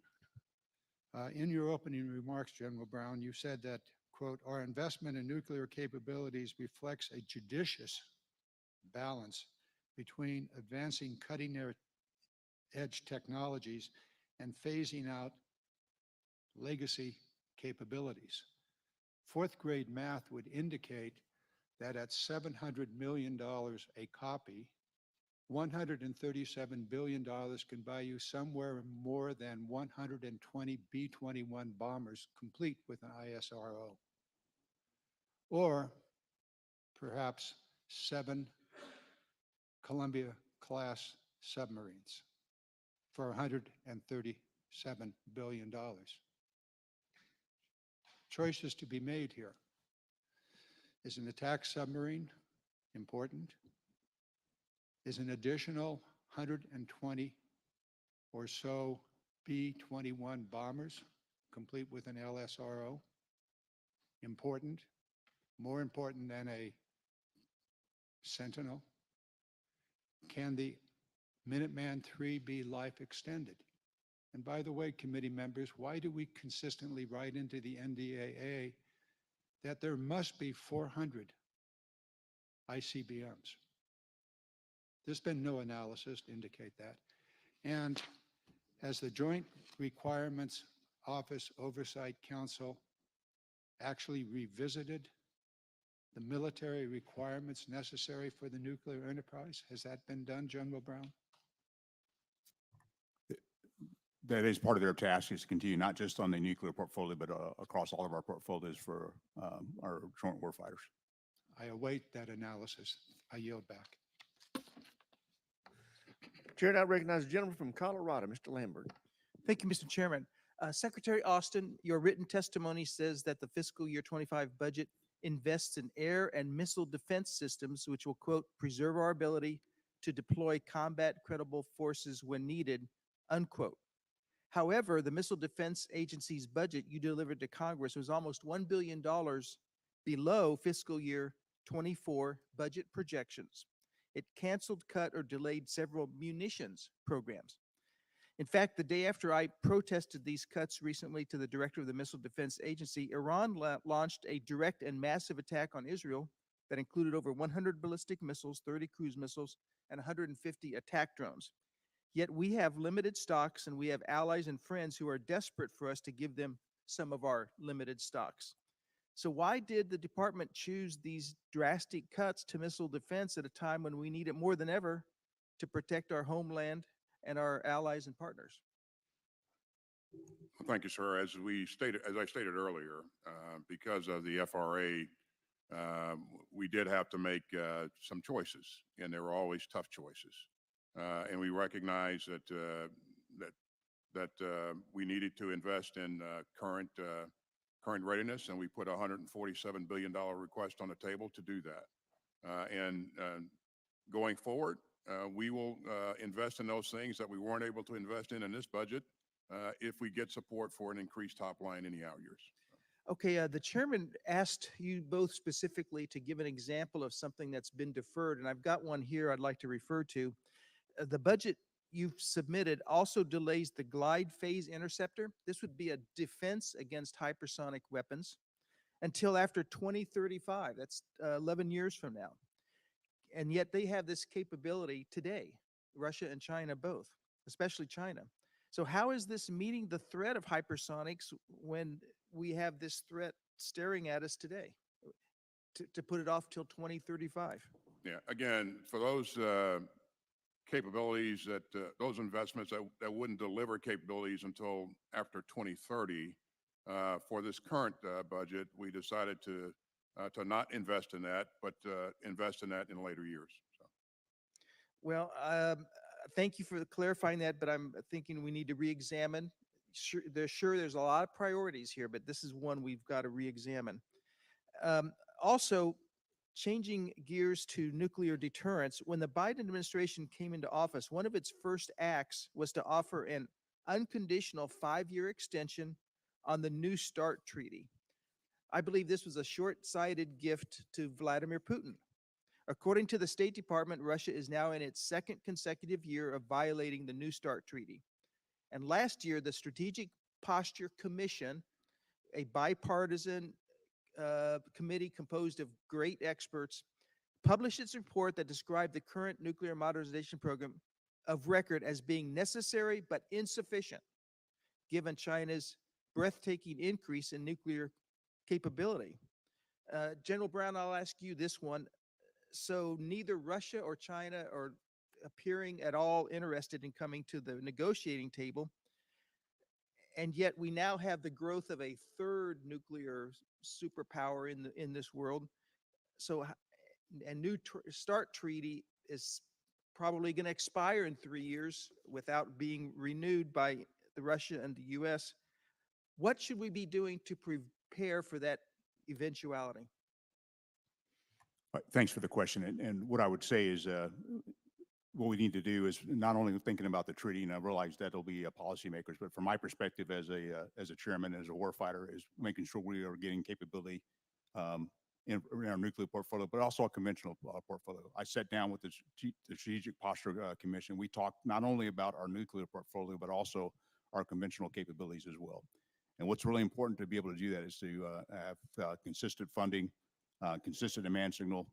In your opening remarks, General Brown, you said that, quote, "Our investment in nuclear capabilities reflects a judicious balance between advancing cutting-edge technologies and phasing out legacy capabilities." Fourth grade math would indicate that at $700 million a copy, $137 billion can buy you somewhere more than 120 B-21 bombers, complete with an ISRO. Or perhaps 7 Columbia-class submarines for $137 billion. Choices to be made here. Is an attack submarine important? is an additional 120 or so B-21 bombers, complete with an LSRO. Important, more important than a Sentinel. Can the Minuteman III be life extended? And by the way, committee members, why do we consistently write into the NDAA that there must be 400 ICBMs? There's been no analysis to indicate that. And has the Joint Requirements Office Oversight Council actually revisited the military requirements necessary for the nuclear enterprise? Has that been done, General Brown? That is part of their task, is to continue not just on the nuclear portfolio, but across all of our portfolios for our joint warfighters. I await that analysis. I yield back. Chair now recognizes the gentleman from Colorado, Mr. Lambert. Thank you, Mr. Chairman. Secretary Austin, your written testimony says that the fiscal year 25 budget invests in air and missile defense systems, which will, quote, preserve our ability to deploy combat credible forces when needed, unquote. However, the Missile Defense Agency's budget you delivered to Congress was almost $1 billion below fiscal year 24 budget projections. It canceled, cut, or delayed several munitions programs. In fact, the day after I protested these cuts recently to the director of the Missile Defense Agency, Iran launched a direct and massive attack on Israel that included over 100 ballistic missiles, 30 cruise missiles, and 150 attack drones. Yet we have limited stocks, and we have allies and friends who are desperate for us to give them some of our limited stocks. So why did the department choose these drastic cuts to missile defense at a time when we need it more than ever to protect our homeland and our allies and partners? Well, thank you, sir. As I stated earlier, because of the FRA, we did have to make some choices, and they were always tough choices. And we recognize that we needed to invest in current readiness, and we put a $147 billion request on the table to do that. And going forward, we will invest in those things that we weren't able to invest in this budget if we get support for an increased top line in the out years. Okay, the chairman asked you both specifically to give an example of something that's been deferred, and I've got one here I'd like to refer to. The budget you've submitted also delays the glide phase interceptor. This would be a defense against hypersonic weapons until after 2035. That's 11 years from now. And yet they have this capability today, Russia and China both, especially China. So how is this meeting the threat of hypersonics when we have this threat staring at us today to put it off till 2035? Yeah, again, for those capabilities those investments that wouldn't deliver capabilities until after 2030, for this current budget, we decided to not invest in that, but invest in that in later years. So. Well, thank you for clarifying that, but I'm thinking we need to re-examine. Sure, there's a lot of priorities here, but this is one we've got to re-examine. Also, changing gears to nuclear deterrence, when the Biden administration came into office, one of its first acts was to offer an unconditional 5-year extension on the New START treaty. I believe this was a short-sighted gift to Vladimir Putin. According to the State Department, Russia is now in its second consecutive year of violating the New START treaty. And last year, the Strategic Posture Commission, a bipartisan committee composed of great experts, published its report that described the current nuclear modernization program of record as being necessary but insufficient, given China's breathtaking increase in nuclear capability. General Brown, I'll ask you this one. So neither Russia or China are appearing at all interested in coming to the negotiating table, and yet we now have the growth of a third nuclear superpower in this world. So a new START treaty is probably going to expire in 3 years without being renewed by the Russia and the U.S. What should we be doing to prepare for that eventuality? Thanks for the question. And what I would say is what we need to do is not only thinking about the treaty, and I realize that'll be policymakers, but from my perspective as a chairman, as a warfighter, is making sure we are getting capability in our nuclear portfolio, but also a conventional portfolio. I sat down with the Strategic Posture Commission. We talked not only about our nuclear portfolio, but also our conventional capabilities as well. And what's really important to be able to do that is to have consistent funding, consistent demand signal,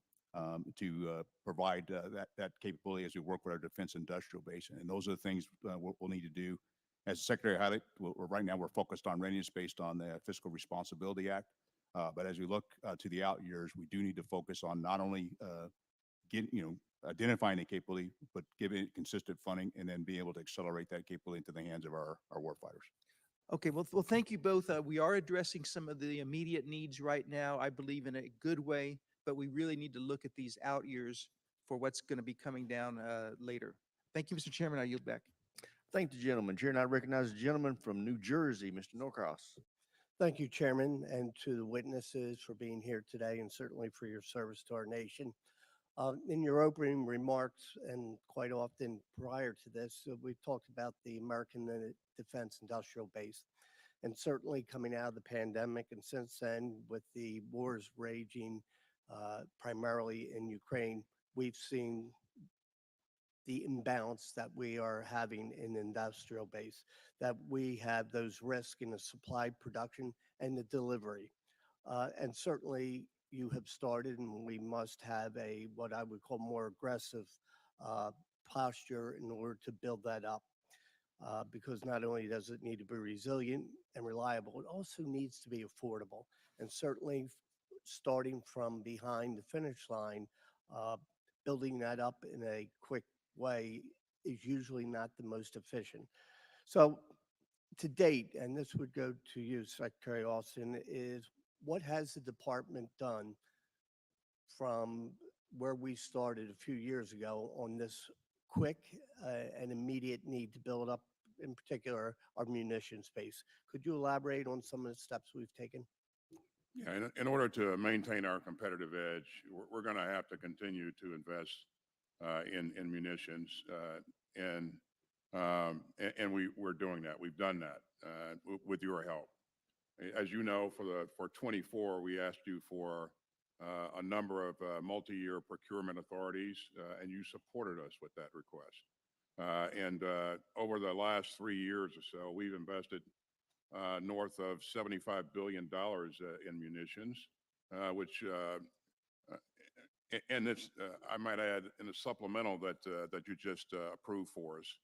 to provide that capability as we work with our defense industrial base. And those are the things we'll need to do. As the Secretary highlighted, right now we're focused on readiness based on the Fiscal Responsibility Act. But as we look to the out years, we do need to focus on not only identifying the capability, but giving it consistent funding and then be able to accelerate that capability into the hands of our warfighters. Okay, well, thank you both. We are addressing some of the immediate needs right now, I believe in a good way, but we really need to look at these out years for what's going to be coming down later. Thank you, Mr. Chairman. I yield back. Thank the gentleman. Chair, and I recognize the gentleman from New Jersey, Mr. Norcross. Thank you, Chairman, and to the witnesses for being here today and certainly for your service to our nation. In your opening remarks, and quite often prior to this, we've talked about the American Defense Industrial Base. And certainly coming out of the pandemic and since then, with the wars raging primarily in Ukraine, we've seen the imbalance that we are having in the industrial base, that we have those risks in the supply, production, and the delivery. And certainly you have started, and we must have what I would call more aggressive posture in order to build that up. Because not only does it need to be resilient and reliable, it also needs to be affordable. And certainly starting from behind the finish line, building that up in a quick way is usually not the most efficient. So to date, and this would go to you, Secretary Austin, is what has the department done from where we started a few years ago on this quick and immediate need to build up, in particular, our munitions space? Could you elaborate on some of the steps we've taken? Yeah, in order to maintain our competitive edge, we're going to have to continue to invest in munitions, and we're doing that. We've done that with your help. As you know, for 24, we asked you for a number of multi-year procurement authorities, and you supported us with that request. And over the last 3 years or so, we've invested north of $75 billion in munitions, which and it's, I might add, in the supplemental that you just approved for us.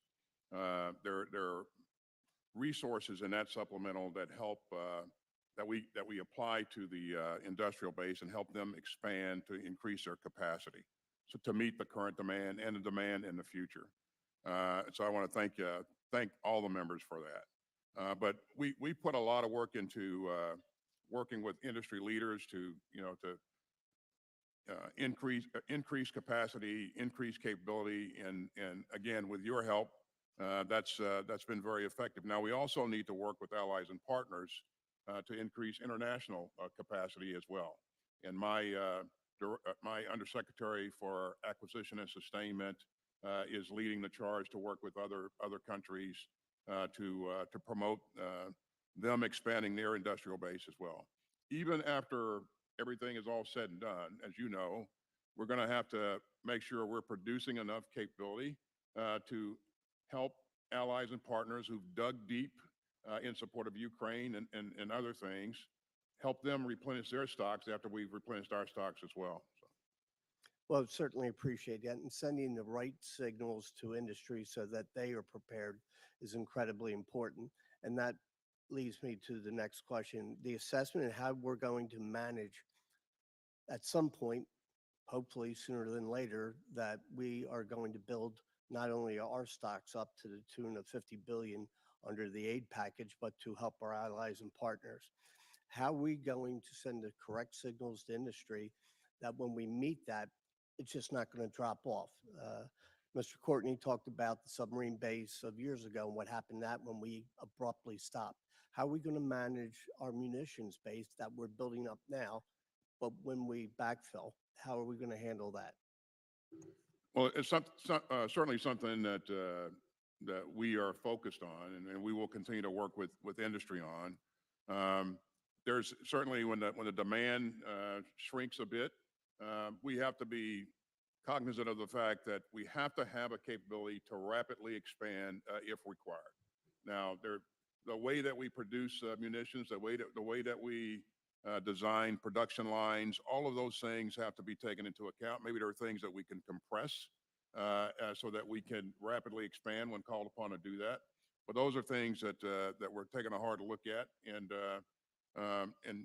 There are resources in that supplemental that help that we apply to the industrial base and help them expand to increase their capacity, so to meet the current demand and the demand in the future. So I want to thank all the members for that. But we put a lot of work into working with industry leaders to increase capacity, increase capability, and again, with your help, that's been very effective. Now, we also need to work with allies and partners to increase international capacity as well. And my undersecretary for acquisition and sustainment is leading the charge to work with other countries to promote them expanding their industrial base as well. Even after everything is all said and done, as you know, we're going to have to make sure we're producing enough capability to help allies and partners who've dug deep in support of Ukraine and other things, help them replenish their stocks after we've replenished our stocks as well. So. Well, certainly appreciate that, and sending the right signals to industry so that they are prepared is incredibly important. And that leads me to the next question. The assessment and how we're going to manage at some point, hopefully sooner than later, that we are going to build not only our stocks up to the tune of $50 billion under the aid package, but to help our allies and partners. How are we going to send the correct signals to industry that when we meet that, it's just not going to drop off? Mr. Courtney talked about the submarine base of years ago and what happened that when we abruptly stopped. How are we going to manage our munitions base that we're building up now, but when we backfill, how are we going to handle that? Well, it's certainly something that that we are focused on, and we will continue to work with industry on. There's certainly when the demand shrinks a bit, we have to be cognizant of the fact that we have to have a capability to rapidly expand if required. Now, the way that we produce munitions, the way that we design production lines, all of those things have to be taken into account. Maybe there are things that we can compress so that we can rapidly expand when called upon to do that. But those are things that that we're taking a hard look at, and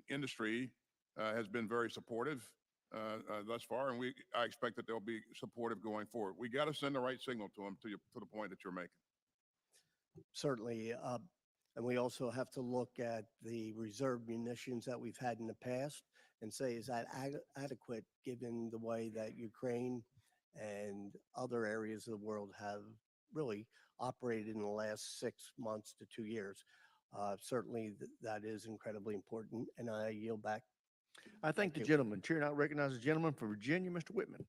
industry has been very supportive thus far, and I expect that they'll be supportive going forward. We got to send the right signal to them to the point that you're making. Certainly. And we also have to look at the reserve munitions that we've had in the past and say, is that adequate given the way that Ukraine and other areas of the world have really operated in the last 6 months to 2 years? Certainly that is incredibly important, and I yield back. I thank the you. gentleman. Chair now recognizes the gentleman from Virginia, Mr. Whitman.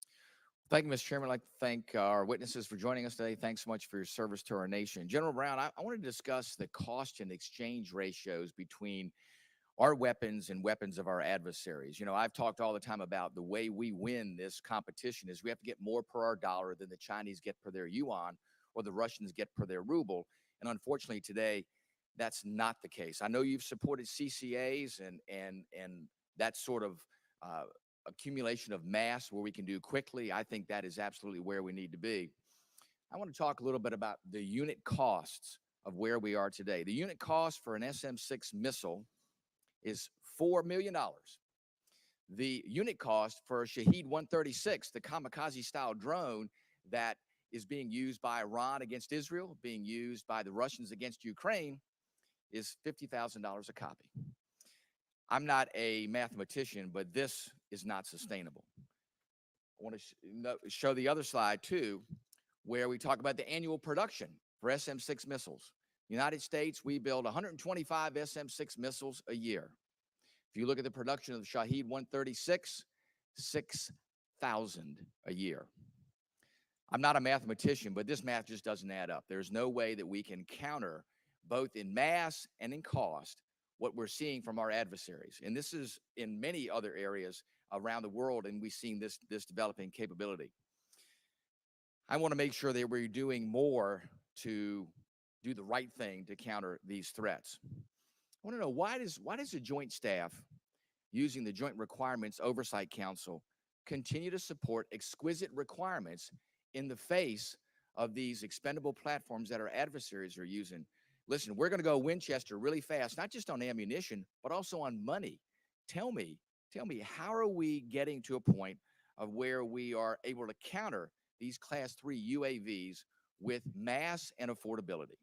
Thank you, Mr. Chairman. I'd like to thank our witnesses for joining us today. Thanks so much for your service to our nation. General Brown, I want to discuss the cost and exchange ratios between our weapons and weapons of our adversaries. You know, I've talked all the time about the way we win this competition is we have to get more per our dollar than the Chinese get per their yuan or the Russians get per their ruble. And unfortunately today, that's not the case. I know you've supported CCAs and that sort of accumulation of mass where we can do quickly. I think that is absolutely where we need to be. I want to talk a little bit about the unit costs of where we are today. The unit cost for an SM-6 missile is $4 million. The unit cost for a Shahed 136, the kamikaze style drone that is being used by Iran against Israel, being used by the Russians against Ukraine, is $50,000 a copy. I'm not a mathematician, but this is not sustainable. I want to show the other slide too, where we talk about the annual production for SM-6 missiles. United States, we build 125 SM-6 missiles a year. If you look at the production of the Shahed 136, 6,000 a year. I'm not a mathematician, but this math just doesn't add up. There's no way that we can counter both in mass and in cost what we're seeing from our adversaries. And this is in many other areas around the world, and we've seen this developing capability. I want to make sure that we're doing more to do the right thing to counter these threats. I want to know, why does the Joint Staff, using the Joint Requirements Oversight Council, continue to support exquisite requirements in the face of these expendable platforms that our adversaries are using? Listen, we're going to go Winchester really fast, not just on ammunition, but also on money. Tell me, how are we getting to a point of where we are able to counter these Class 3 UAVs with mass and affordability?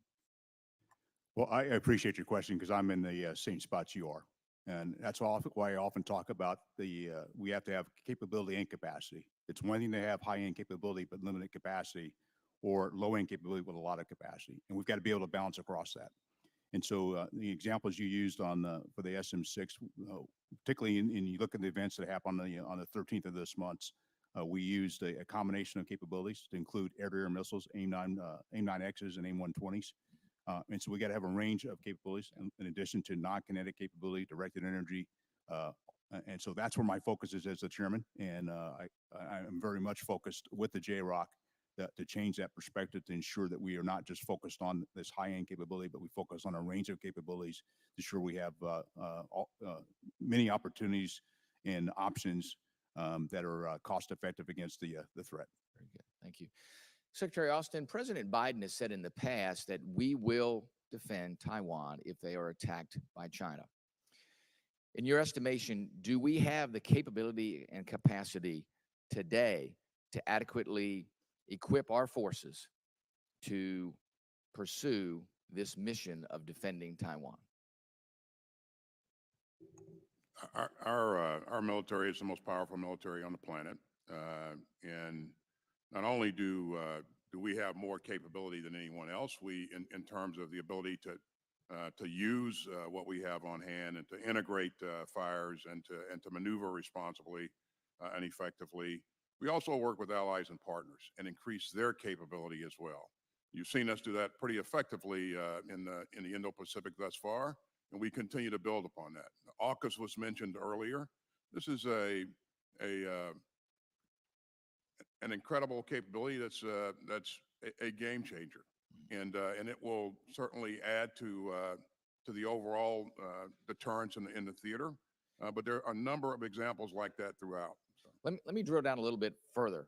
Well, I appreciate your question because I'm in the same spots you are. And that's why I often talk about we have to have capability and capacity. It's one thing to have high-end capability, but limited capacity, or low-end capability with a lot of capacity. And we've got to be able to balance across that. And so the examples you used for the SM-6, particularly in you look at the events that happened on the 13th of this month, we used a combination of capabilities to include air-to-air missiles, AIM-9Xs and AIM-120s. And so we got to have a range of capabilities in addition to non-kinetic capability, directed energy. And so that's where my focus is as the chairman. And I'm very much focused with the JROC to change that perspective to ensure that we are not just focused on this high-end capability, but we focus on a range of capabilities to ensure we have many opportunities and options that are cost-effective against the threat. Very good. Thank you. Secretary Austin, President Biden has said in the past that we will defend Taiwan if they are attacked by China. In your estimation, do we have the capability and capacity today to adequately equip our forces to pursue this mission of defending Taiwan? Our military is the most powerful military on the planet, and not only do we have more capability than anyone else, we in terms of the ability to use what we have on hand and to integrate fires and to maneuver responsibly and effectively. We also work with allies and partners and increase their capability as well. You've seen us do that pretty effectively in the Indo-Pacific thus far, and we continue to build upon that. AUKUS was mentioned earlier. This is an incredible capability that's a game changer, and it will certainly add to the overall deterrence in the theater. But there are a number of examples like that throughout. So. Let me drill down a little bit further.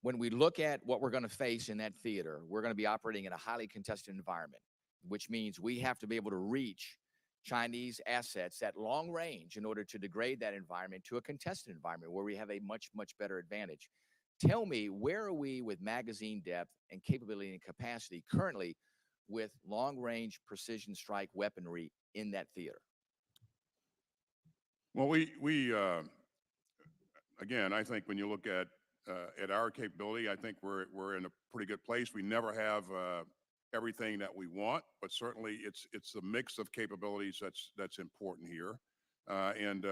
When we look at what we're going to face in that theater, we're going to be operating in a highly contested environment, which means we have to be able to reach Chinese assets at long range in order to degrade that environment to a contested environment where we have a much, much better advantage. Tell me, where are we with magazine depth and capability and capacity currently with long-range precision strike weaponry in that theater? Well, again, I think when you look at our capability, I think we're in a pretty good place. We never have everything that we want, but certainly it's the mix of capabilities that's important here, and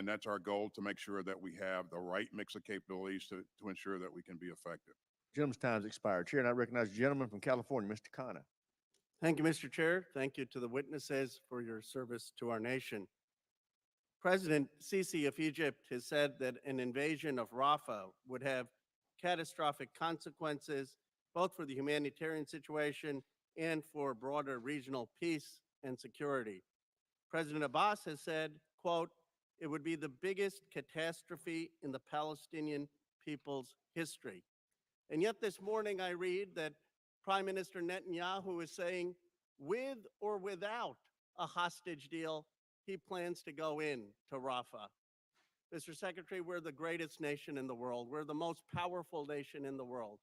that's our goal, to make sure that we have the right mix of capabilities to ensure that we can be effective. Gentleman's time's expired. Chair, and I recognize the gentleman from California, Mr. Khanna. Thank you, Mr. Chair. Thank you to the witnesses for your service to our nation. President Sisi of Egypt has said that an invasion of Rafah would have catastrophic consequences, both for the humanitarian situation and for broader regional peace and security. President Abbas has said, quote, "It would be the biggest catastrophe in the Palestinian people's history." And yet this morning I read that Prime Minister Netanyahu is saying, with or without a hostage deal, he plans to go in to Rafah. Mr. Secretary, we're the greatest nation in the world. We're the most powerful nation in the world.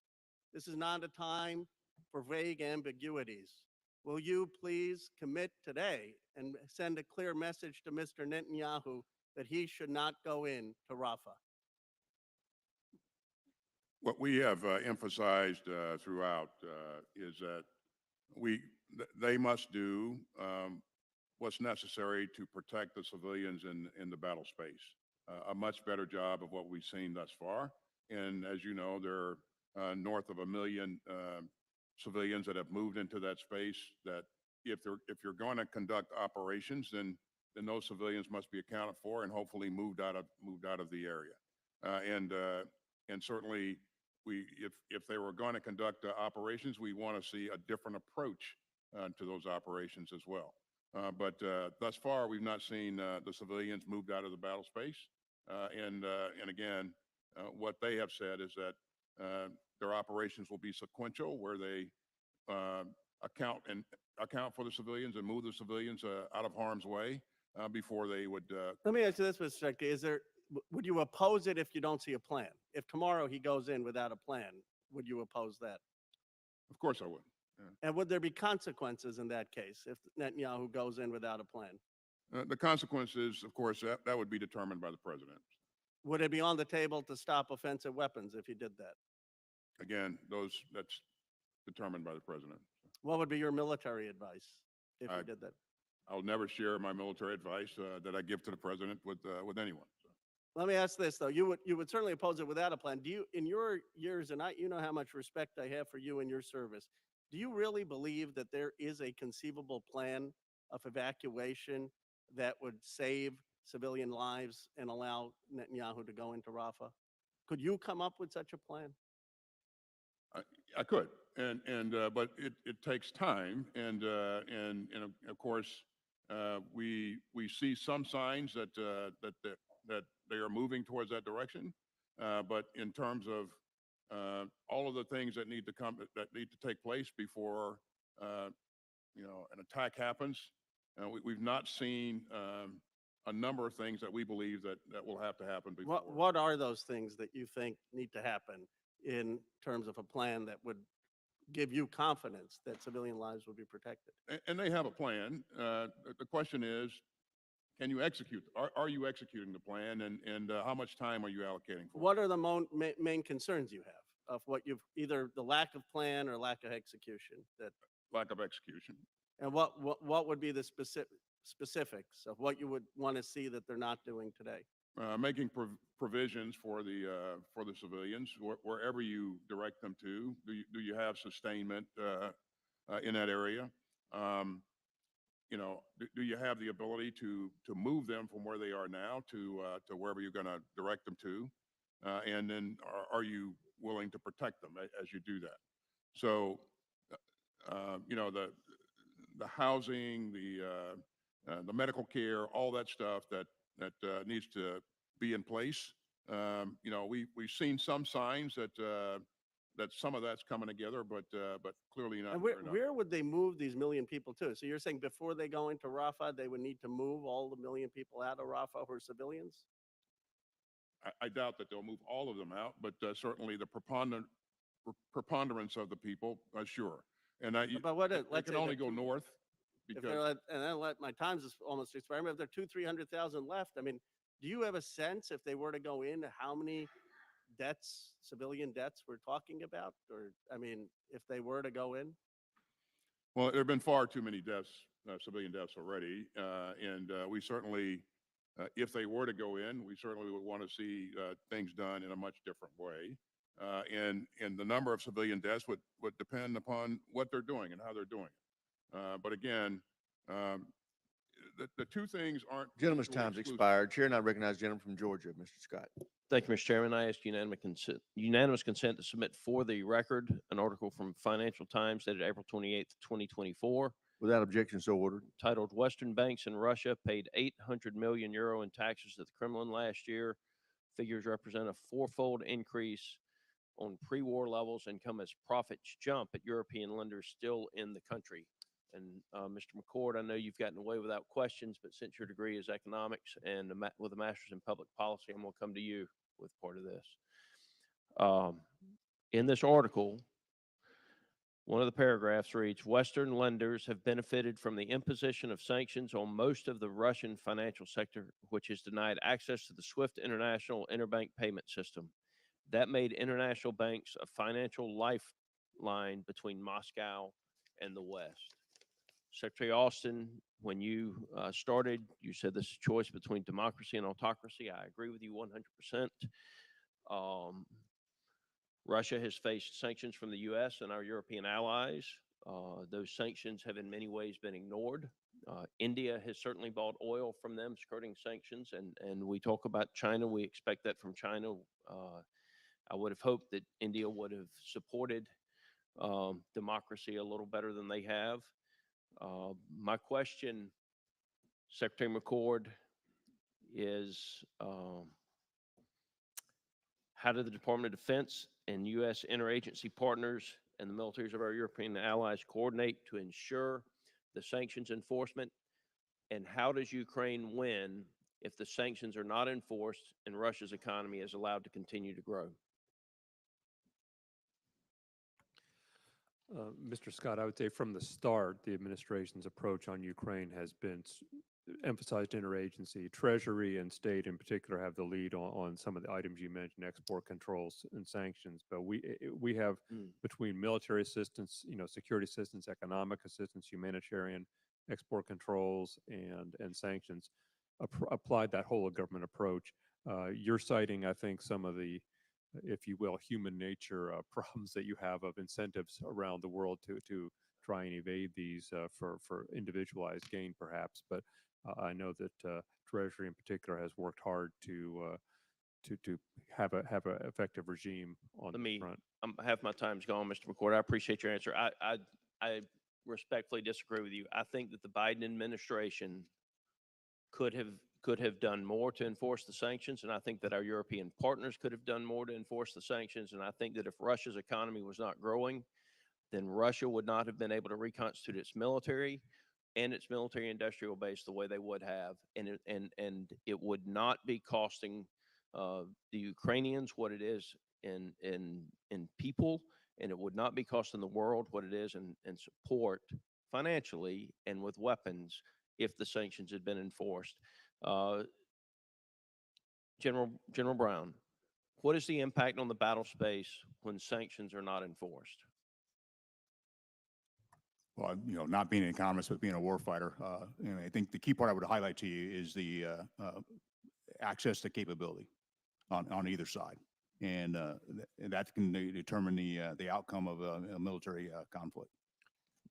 This is not a time for vague ambiguities. Will you please commit today and send a clear message to Mr. Netanyahu that he should not go in to Rafah? What we have emphasized throughout is that they must do what's necessary to protect the civilians in the battle space. A much better job of what we've seen thus far. And as you know, there are north of 1 million civilians that have moved into that space, that if you're going to conduct operations, then those civilians must be accounted for and hopefully moved out of the area. And certainly, if they were going to conduct operations, we want to see a different approach to those operations as well. But thus far, we've not seen the civilians moved out of the battle space. And again, what they have said is that their operations will be sequential, where they account for the civilians and move the civilians out of harm's way before they would. Let me ask you this, Mr. Secretary. Would you oppose it if you don't see a plan? If tomorrow he goes in without a plan, would you oppose that? Of course I would. Yeah. And would there be consequences in that case if Netanyahu goes in without a plan? The consequences, of course, that would be determined by the president. Would it be on the table to stop offensive weapons if he did that? Again, that's determined by the president. What would be your military advice if he did that? I'll never share my military advice that I give to the president with anyone. So. Let me ask this though: you would certainly oppose it without a plan. Do you, in your years, and you know how much respect I have for you and your service, do you really believe that there is a conceivable plan of evacuation that would save civilian lives and allow Netanyahu to go into Rafah? Could you come up with such a plan? I could, but it takes time, and of course we see some signs that they are moving towards that direction, but in terms of all of the things that need to take place before an attack happens, we've not seen a number of things that we believe that will have to happen before. What are those things that you think need to happen in terms of a plan that would give you confidence that civilian lives will be protected? And they have a plan. The question is, can you execute? Are you executing the plan, and how much time are you allocating for? What are the main concerns you have of what you've, either the lack of plan or lack of execution? Lack of execution. And what would be the specifics of what you would want to see that they're not doing today? making provisions for the civilians wherever you direct them to. Do you have sustainment in that area? Do you have the ability to move them from where they are now to wherever you're going to direct them to? And then are you willing to protect them as you do that? So, the housing, the medical care, all that stuff that needs to be in place. We've seen some signs that some of that's coming together, but clearly not. And clear enough. where would they move these million people to? So you're saying before they go into Rafah, they would need to move all the million people out of Rafah who are civilians? I doubt that they'll move all of them out, but certainly the preponderance of the people, sure. And But what if, they let's can say only there go are north if because and then my time's is almost expired. If there are 200,000-300,000 left, I mean, do you have a sense if they were to go in, how many deaths, civilian deaths we're talking about? Or, I mean, if they were to go in? well, there have been far too many deaths, civilian deaths already, and we certainly, if they were to go in, we certainly would want to see things done in a much different way. And the number of civilian deaths would depend upon what they're doing and how they're doing it. But again, the two things aren't. Gentleman's mutually time's exclusive. expired. Chair, and I recognize the gentleman from Georgia, Mr. Scott. Thank you, Mr. Chairman. I ask unanimous consent to submit for the record an article from Financial Times dated April 28th, 2024, Without objection, so ordered. titled "Western Banks in Russia Paid 800 million euro in taxes to the Kremlin last year. Figures represent a fourfold increase on pre-war levels and come as profits jump at European lenders still in the country." And Mr. McCord, I know you've gotten away without questions, but since your degree is economics and with a master's in public policy, I'm going to come to you with part of this. In this article, one of the paragraphs reads, "Western lenders have benefited from the imposition of sanctions on most of the Russian financial sector, which has denied access to the SWIFT international interbank payment system. That made international banks a financial lifeline between Moscow and the West." Secretary Austin, when you started, you said this is a choice between democracy and autocracy. I agree with you 100%. Russia has faced sanctions from the U.S. and our European allies. Those sanctions have in many ways been ignored. India has certainly bought oil from them, skirting sanctions, and we talk about China. We expect that from China. I would have hoped that India would have supported democracy a little better than they have. My question, Secretary McCord, is how do the Department of Defense and U.S. interagency partners and the militaries of our European allies coordinate to ensure the sanctions enforcement? And how does Ukraine win if the sanctions are not enforced and Russia's economy is allowed to continue to grow? Mr. Scott, I would say from the start, the administration's approach on Ukraine has been emphasized interagency. Treasury and state in particular have the lead on some of the items you mentioned, export controls and sanctions. But we have between military assistance, security assistance, economic assistance, humanitarian, export controls, and sanctions, applied that whole of government approach. You're citing, I think, some of the, if you will, human nature problems that you have of incentives around the world to try and evade these for individualized gain, perhaps. But I know that Treasury in particular has worked hard to have a effective regime on the front. Half my time's gone, Mr. McCord. I appreciate your answer. I respectfully disagree with you. I think that the Biden administration could have done more to enforce the sanctions, and I think that our European partners could have done more to enforce the sanctions. And I think that if Russia's economy was not growing, then Russia would not have been able to reconstitute its military and its military industrial base the way they would have, and it would not be costing the Ukrainians what it is in people, and it would not be costing the world what it is in support financially and with weapons if the sanctions had been enforced. General Brown, what is the impact on the battle space when sanctions are not enforced? Well, not being an economist, but being a warfighter, I think the key part I would highlight to you is the access to capability on either side. And that can determine the outcome of a military conflict.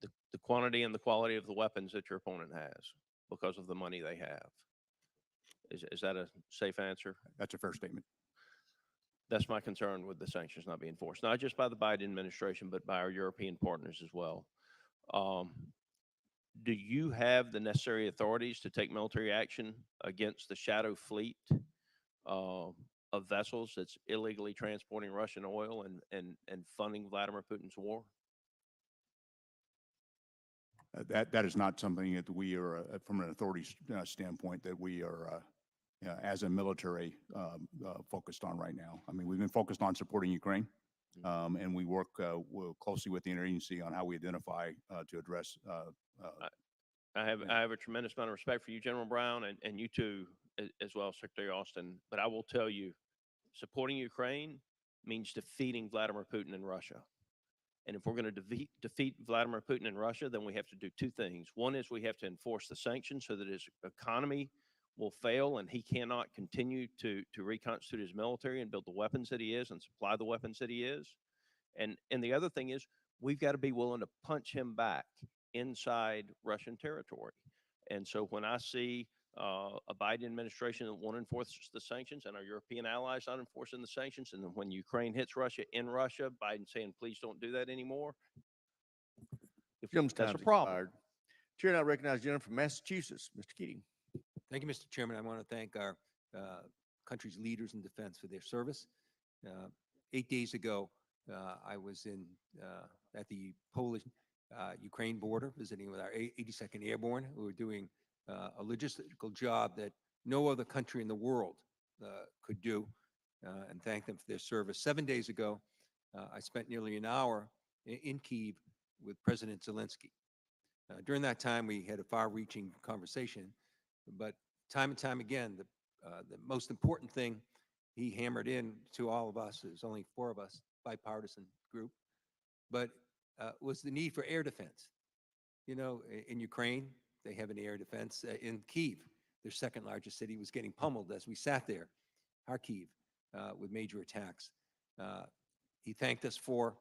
The quantity and the quality of the weapons that your opponent has because of the money they have. Is that a safe answer? That's a fair statement. That's my concern with the sanctions not being enforced, not just by the Biden administration, but by our European partners as well. Do you have the necessary authorities to take military action against the shadow fleet of vessels that's illegally transporting Russian oil and funding Vladimir Putin's war? That is not something that we are, from an authority standpoint, that we are, as a military, focused on right now. I mean, we've been focused on supporting Ukraine, and we work closely with the interagency on how we identify to address. I have a tremendous amount of respect for you, General Brown, and you too, as well, Secretary Austin. But I will tell you, supporting Ukraine means defeating Vladimir Putin in Russia. And if we're going to defeat Vladimir Putin in Russia, then we have to do two things. One is we have to enforce the sanctions so that his economy will fail and he cannot continue to reconstitute his military and build the weapons that he is and supply the weapons that he is. And the other thing is we've got to be willing to punch him back inside Russian territory. And so when I see a Biden administration that won't enforce the sanctions and our European allies not enforcing the sanctions, and then when Ukraine hits Russia in Russia, Biden saying, please don't do that anymore, Jim's that's a time's problem. expired. Chair now recognizes the gentleman from Massachusetts, Mr. Keating. Thank you, Mr. Chairman. I want to thank our country's leaders in defense for their service. 8 days ago, I was at the Polish-Ukraine border visiting with our 82nd Airborne. We were doing a logistical job that no other country in the world could do, and thank them for their service. 7 days ago, I spent nearly an hour in Kyiv with President Zelensky. During that time, we had a far-reaching conversation, but time and time again, the most important thing he hammered in to all of us, there's only 4 of us, bipartisan group, but was the need for air defense. You know, in Ukraine, they have an air defense. In Kyiv, their second largest city, was getting pummeled as we sat there, Kharkiv, with major attacks. He thanked us for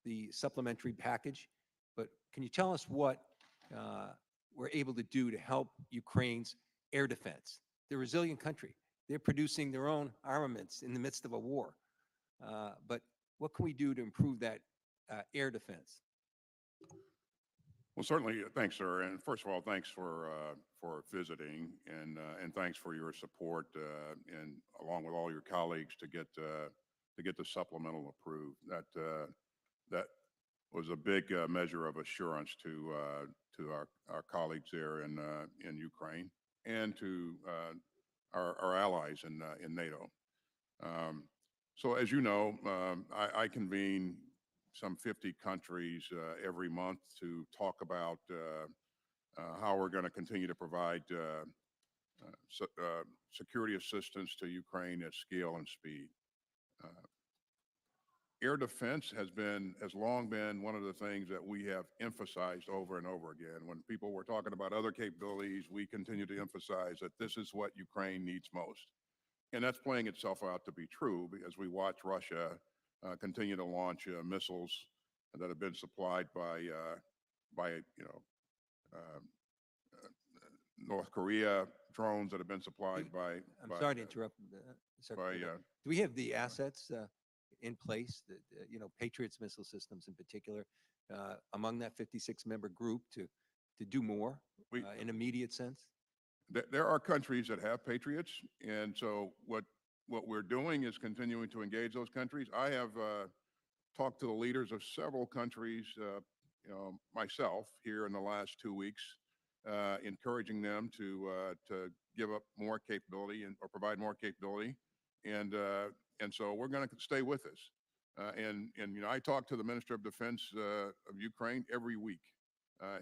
the supplementary package, but can you tell us what we're able to do to help Ukraine's air defense? They're a resilient country. They're producing their own armaments in the midst of a war. But what can we do to improve that air defense? Well, certainly, thanks, sir. And first of all, thanks for visiting, and thanks for your support, and along with all your colleagues to get the supplemental approved. That was a big measure of assurance to our colleagues there in Ukraine and to our allies in NATO. So as you know, I convene some 50 countries every month to talk about how we're going to continue to provide security assistance to Ukraine at scale and speed. Air defense has long been one of the things that we have emphasized over and over again. When people were talking about other capabilities, we continue to emphasize that this is what Ukraine needs most. And that's playing itself out to be true because we watch Russia continue to launch missiles that have been supplied by North Korea, drones that have been supplied by. I'm sorry to interrupt, Secretary. Do we have the assets in place, that Patriots missile systems in particular, among that 56-member group to do more in immediate sense? There are countries that have Patriots, and so what we're doing is continuing to engage those countries. I have talked to the leaders of several countries, myself here in the last 2 weeks, encouraging them to give up more capability or provide more capability, and so we're going to stay with this. And I talk to the Minister of Defense of Ukraine every week.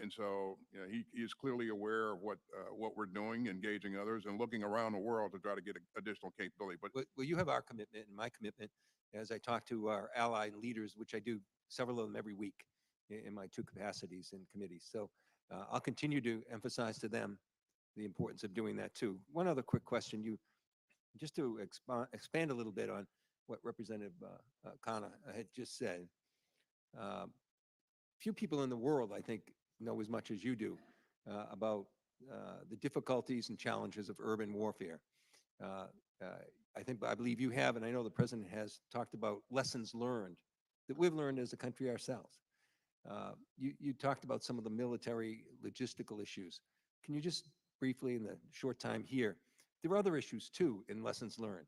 And so he is clearly aware of what we're doing, engaging others, and looking around the world to try to get additional capability. But well, you have our commitment and my commitment as I talk to our ally leaders, which I do several of them every week in my 2 capacities in committees. So I'll continue to emphasize to them the importance of doing that too. One other quick question. You Just to expand a little bit on what Representative Khanna had just said, few people in the world, I think, know as much as you do about the difficulties and challenges of urban warfare. I believe you have, and I know the President has talked about lessons learned that we've learned as a country ourselves. You talked about some of the military logistical issues. Can you just briefly, in the short time here, there are other issues too in lessons learned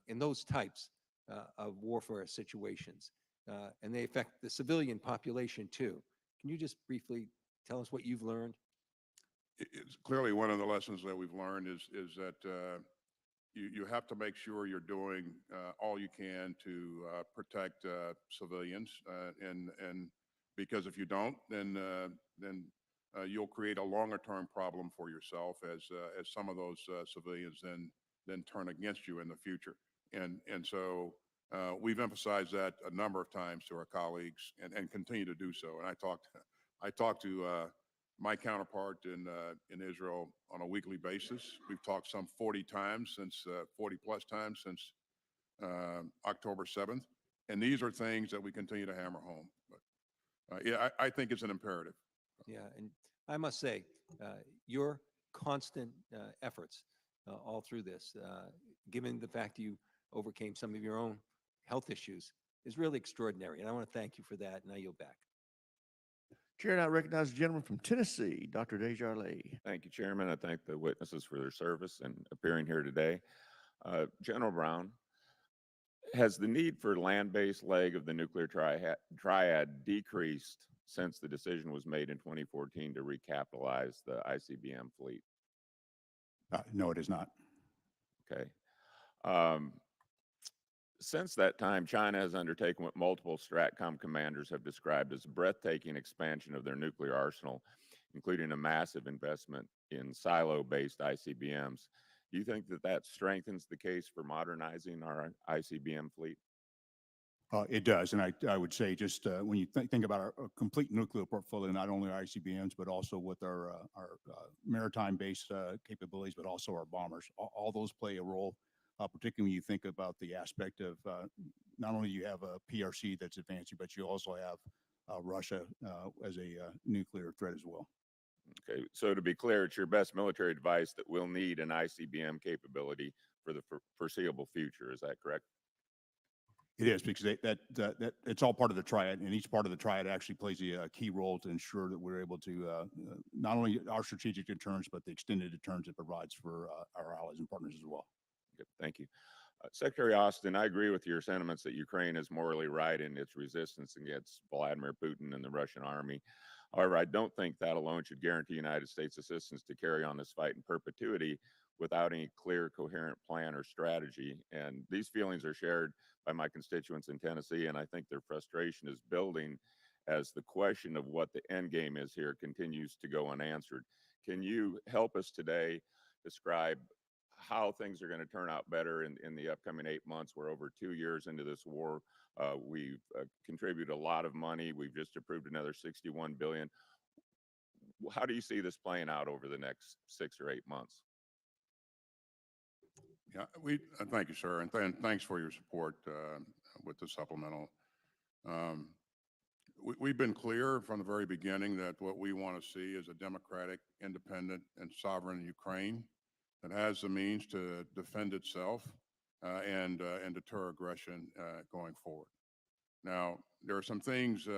in those types of warfare situations, and they affect the civilian population too. Can you just briefly tell us what you've learned? It's clearly one of the lessons that we've learned is that you have to make sure you're doing all you can to protect civilians, and because if you don't, then you'll create a longer-term problem for yourself as some of those civilians then turn against you in the future. And so we've emphasized that a number of times to our colleagues and continue to do so. And I talk to my counterpart in Israel on a weekly basis. We've talked some 40 plus times since October 7th. And these are things that we continue to hammer home. But yeah, I think it's an imperative. Yeah, and I must say, your constant efforts all through this, given the fact you overcame some of your own health issues, is really extraordinary. And I want to thank you for that, and I yield back. Chair now recognizes the gentleman from Tennessee, Dr. Desjardins. Thank you, Chairman. I thank the witnesses for their service and appearing here today. General Brown, has the need for land-based leg of the nuclear triad decreased since the decision was made in 2014 to recapitalize the ICBM fleet? No, it is not. Okay. Since that time, China has undertaken what multiple STRATCOM commanders have described as a breathtaking expansion of their nuclear arsenal, including a massive investment in silo-based ICBMs. Do you think that that strengthens the case for modernizing our ICBM fleet? It does, and I would say just when you think about our complete nuclear portfolio, not only our ICBMs, but also with our maritime-based capabilities, but also our bombers, all those play a role. Particularly when you think about the aspect of not only you have a PRC that's advancing, but you also have Russia as a nuclear threat as well. Okay, so to be clear, it's your best military advice that we'll need an ICBM capability for the foreseeable future. Is that correct? It is, because that it's all part of the triad, and each part of the triad actually plays a key role to ensure that we're able to not only our strategic deterrence, but the extended deterrence it provides for our allies and partners as well. Good, thank you. Secretary Austin, I agree with your sentiments that Ukraine is morally right in its resistance against Vladimir Putin and the Russian army. However, I don't think that alone should guarantee United States assistance to carry on this fight in perpetuity without any clear, coherent plan or strategy. And these feelings are shared by my constituents in Tennessee, and I think their frustration is building as the question of what the end game is here continues to go unanswered. Can you help us today describe how things are going to turn out better in the upcoming 8 months? We're over 2 years into this war. We've contributed a lot of money. We've just approved another $61 billion. How do you see this playing out over the next 6 or 8 months? Yeah, thank you, sir, and thanks for your support with the supplemental. We've been clear from the very beginning that what we want to see is a democratic, independent, and sovereign Ukraine that has the means to defend itself and deter aggression going forward. Now, there are some things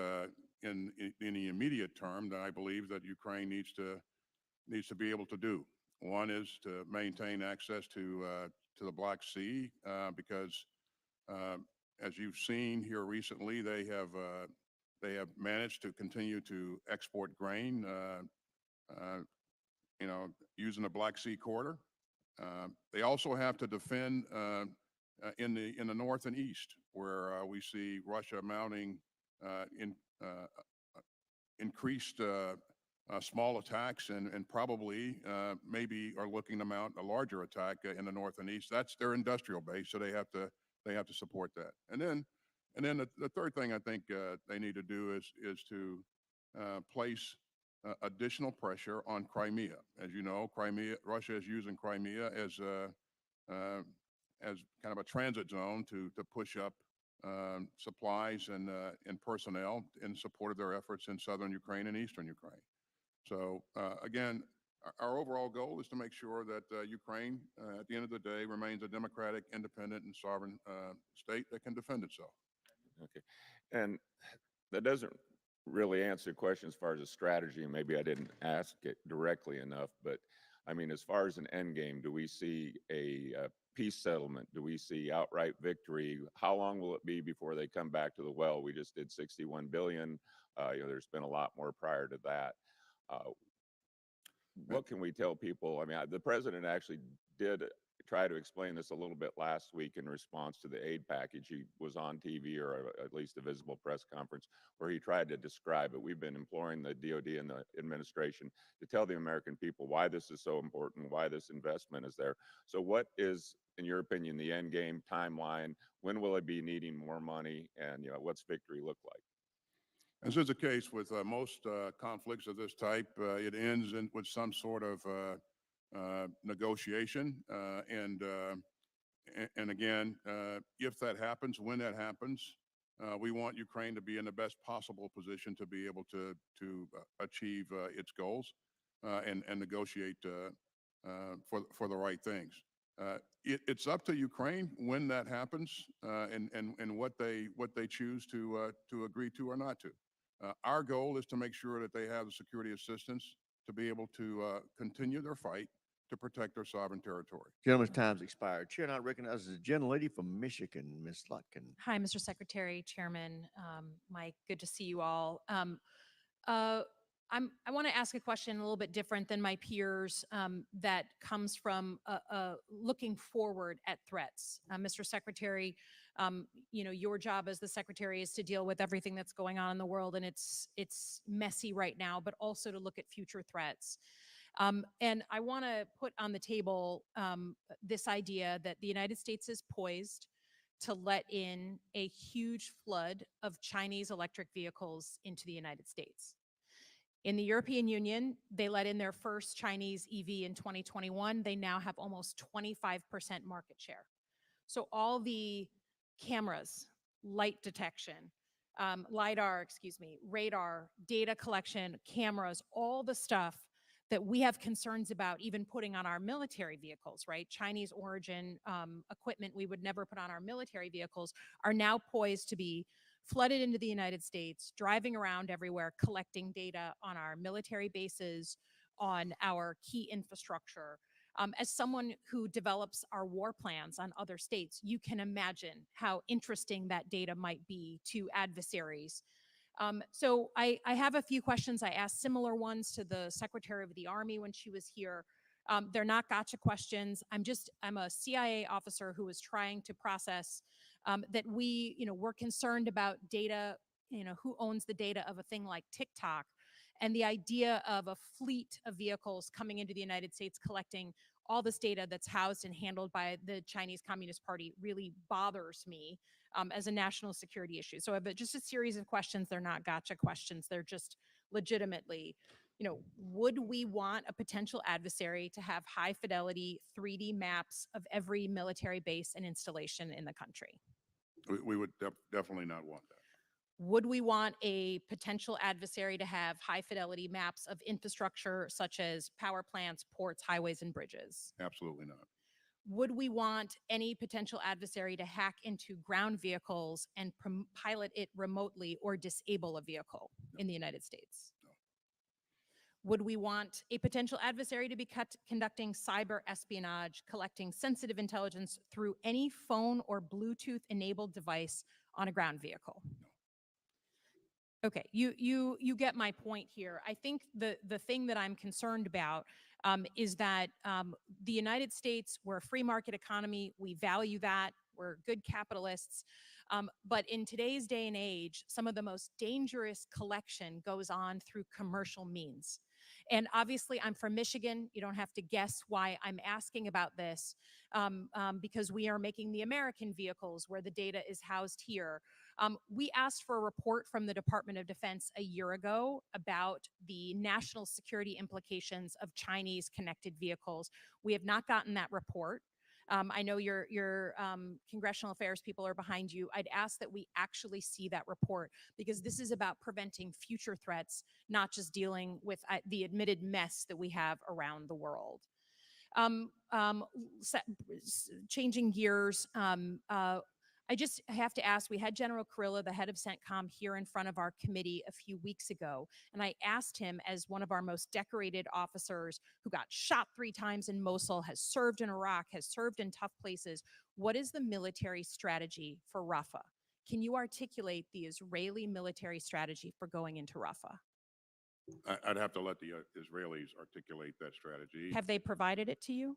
in the immediate term that I believe that Ukraine needs to be able to do. One is to maintain access to the Black Sea because, as you've seen here recently, they have managed to continue to export grain, using the Black Sea corridor. They also have to defend in the north and east, where we see Russia mounting increased small attacks and probably maybe are looking to mount a larger attack in the north and east. That's their industrial base, so they have to support that. And then the third thing I think they need to do is to place additional pressure on Crimea. As you know, Russia is using Crimea as as kind of a transit zone to push up supplies and personnel in support of their efforts in southern Ukraine and eastern Ukraine. So again, our overall goal is to make sure that Ukraine, at the end of the day, remains a democratic, independent, and sovereign state that can defend itself. Okay. And that doesn't really answer the question as far as a strategy. Maybe I didn't ask it directly enough, but I mean, as far as an end game, do we see a peace settlement? Do we see outright victory? How long will it be before they come back to the well? We just did 61 billion. There's been a lot more prior to that. What can we tell people? I mean, the president actually did try to explain this a little bit last week in response to the aid package. He was on TV, or at least a visible press conference, where he tried to describe it. We've been imploring the DOD and the administration to tell the American people why this is so important, why this investment is there. So what is, in your opinion, the end game timeline? When will it be needing more money? And what's victory look like? This is the case with most conflicts of this type. It ends with some sort of negotiation. And again, if that happens, when that happens, we want Ukraine to be in the best possible position to be able to achieve its goals and negotiate for the right things. It's up to Ukraine when that happens and what they choose to agree to or not to. Our goal is to make sure that they have the security assistance to be able to continue their fight to protect their sovereign territory. Gentleman's time's expired. Chair now recognizes the gentlelady from Michigan, Ms. Lutkin. Hi, Mr. Secretary, Chairman, Mike, good to see you all. I want to ask a question a little bit different than my peers that comes from looking forward at threats. Mr. Secretary, your job as the Secretary is to deal with everything that's going on in the world, and it's messy right now, but also to look at future threats. And I want to put on the table this idea that the United States is poised to let in a huge flood of Chinese electric vehicles into the United States. In the European Union, they let in their first Chinese EV in 2021. They now have almost 25% market share. So all the cameras, light detection, LiDAR, radar, data collection, cameras, all the stuff that we have concerns about even putting on our military vehicles, right? Chinese origin equipment we would never put on our military vehicles are now poised to be flooded into the United States, driving around everywhere, collecting data on our military bases, on our key infrastructure. As someone who develops our war plans on other states, you can imagine how interesting that data might be to adversaries. So I have a few questions. I asked similar ones to the Secretary of the Army when she was here. They're not gotcha questions. I'm a CIA officer who is trying to process that we're concerned about data, who owns the data of a thing like TikTok, and the idea of a fleet of vehicles coming into the United States collecting all this data that's housed and handled by the Chinese Communist Party really bothers me as a national security issue. So I have just a series of questions. They're not gotcha questions. They're just legitimately, would we want a potential adversary to have high fidelity 3D maps of every military base and installation in the country? We would definitely not want that. Would we want a potential adversary to have high fidelity maps of infrastructure such as power plants, ports, highways, and bridges? Absolutely not. Would we want any potential adversary to hack into ground vehicles and pilot it remotely or disable a vehicle in the United States? No. Would we want a potential adversary to be conducting cyber espionage, collecting sensitive intelligence through any phone or Bluetooth-enabled device on a ground vehicle? No. Okay, you get my point here. I think the thing that I'm concerned about is that the United States, we're a free market economy. We value that. We're good capitalists. But in today's day and age, some of the most dangerous collection goes on through commercial means. And obviously, I'm from Michigan. You don't have to guess why I'm asking about this, because we are making the American vehicles where the data is housed here. We asked for a report from the Department of Defense a year ago about the national security implications of Chinese connected vehicles. We have not gotten that report. I know your congressional affairs people are behind you. I'd ask that we actually see that report, because this is about preventing future threats, not just dealing with the admitted mess that we have around the world. Changing gears, I just have to ask, we had General Kurilla, the head of CENTCOM, here in front of our committee a few weeks ago, and I asked him, as one of our most decorated officers who got shot 3 times in Mosul, has served in Iraq, has served in tough places, what is the military strategy for Rafah? Can you articulate the Israeli military strategy for going into Rafah? I'd have to let the Israelis articulate that strategy. Have they provided it to you?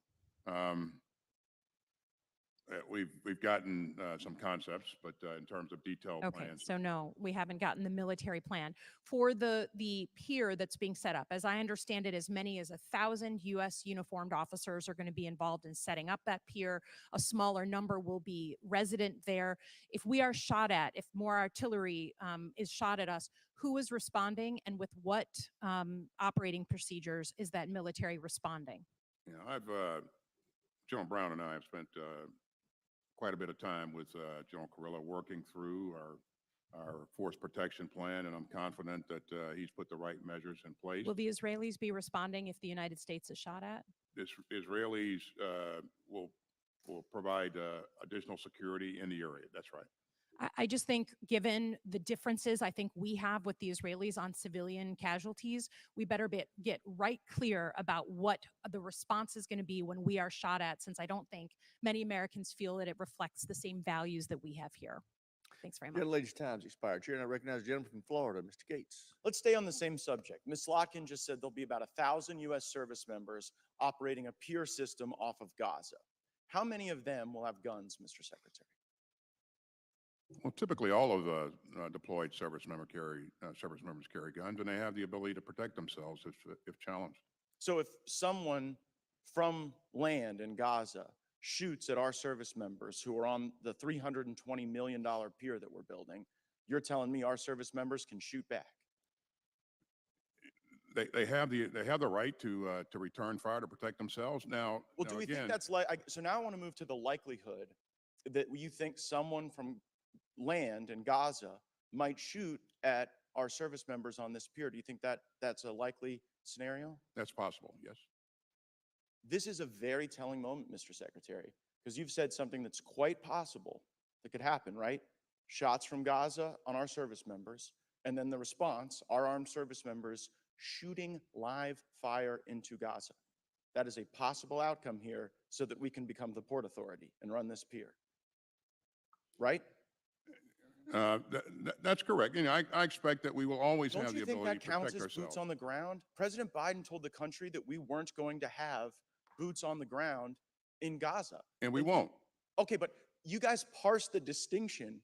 We've gotten some concepts, but in terms of detailed Okay, plans. so no, we haven't gotten the military plan. For the pier that's being set up, as I understand it, as many as 1,000 U.S. uniformed officers are going to be involved in setting up that pier. A smaller number will be resident there. If we are shot at, if more artillery is shot at us, who is responding, and with what operating procedures is that military responding? You know, General Brown and I have spent quite a bit of time with General Kurilla working through our force protection plan, and I'm confident that he's put the right measures in place. Will the Israelis be responding if the United States is shot at? Israelis will provide additional security in the area. That's right. I just think, given the differences I think we have with the Israelis on civilian casualties, we better get right clear about what the response is going to be when we are shot at, since I don't think many Americans feel that it reflects the same values that we have here. Thanks very much. Gentlelady's time's expired. Chair, and I recognize the gentleman from Florida, Mr. Gates. Let's stay on the same subject. Ms. Locken just said there'll be about 1,000 U.S. service members operating a pier system off of Gaza. How many of them will have guns, Mr. Secretary? Well, typically all of the deployed service members carry guns, and they have the ability to protect themselves if challenged. So if someone from land in Gaza shoots at our service members who are on the $320 million pier that we're building, you're telling me our service members can shoot back? They have the right to return fire to protect themselves. Now, well, do we think that's so now I want to move to the likelihood that you think someone from land in Gaza might shoot at our service members on this pier. Do you think that that's a likely scenario? That's possible, yes. This is a very telling moment, Mr. Secretary, because you've said something that's quite possible that could happen, right? Shots from Gaza on our service members, and then the response, our armed service members shooting live fire into Gaza. That is a possible outcome here, so that we can become the Port Authority and run this pier. Right? That's correct. You know, I expect that we will always have the ability to protect ourselves. Don't you think that counts as boots on the ground? President Biden told the country that we weren't going to have boots on the ground in Gaza. And we won't. Okay, but you guys parse the distinction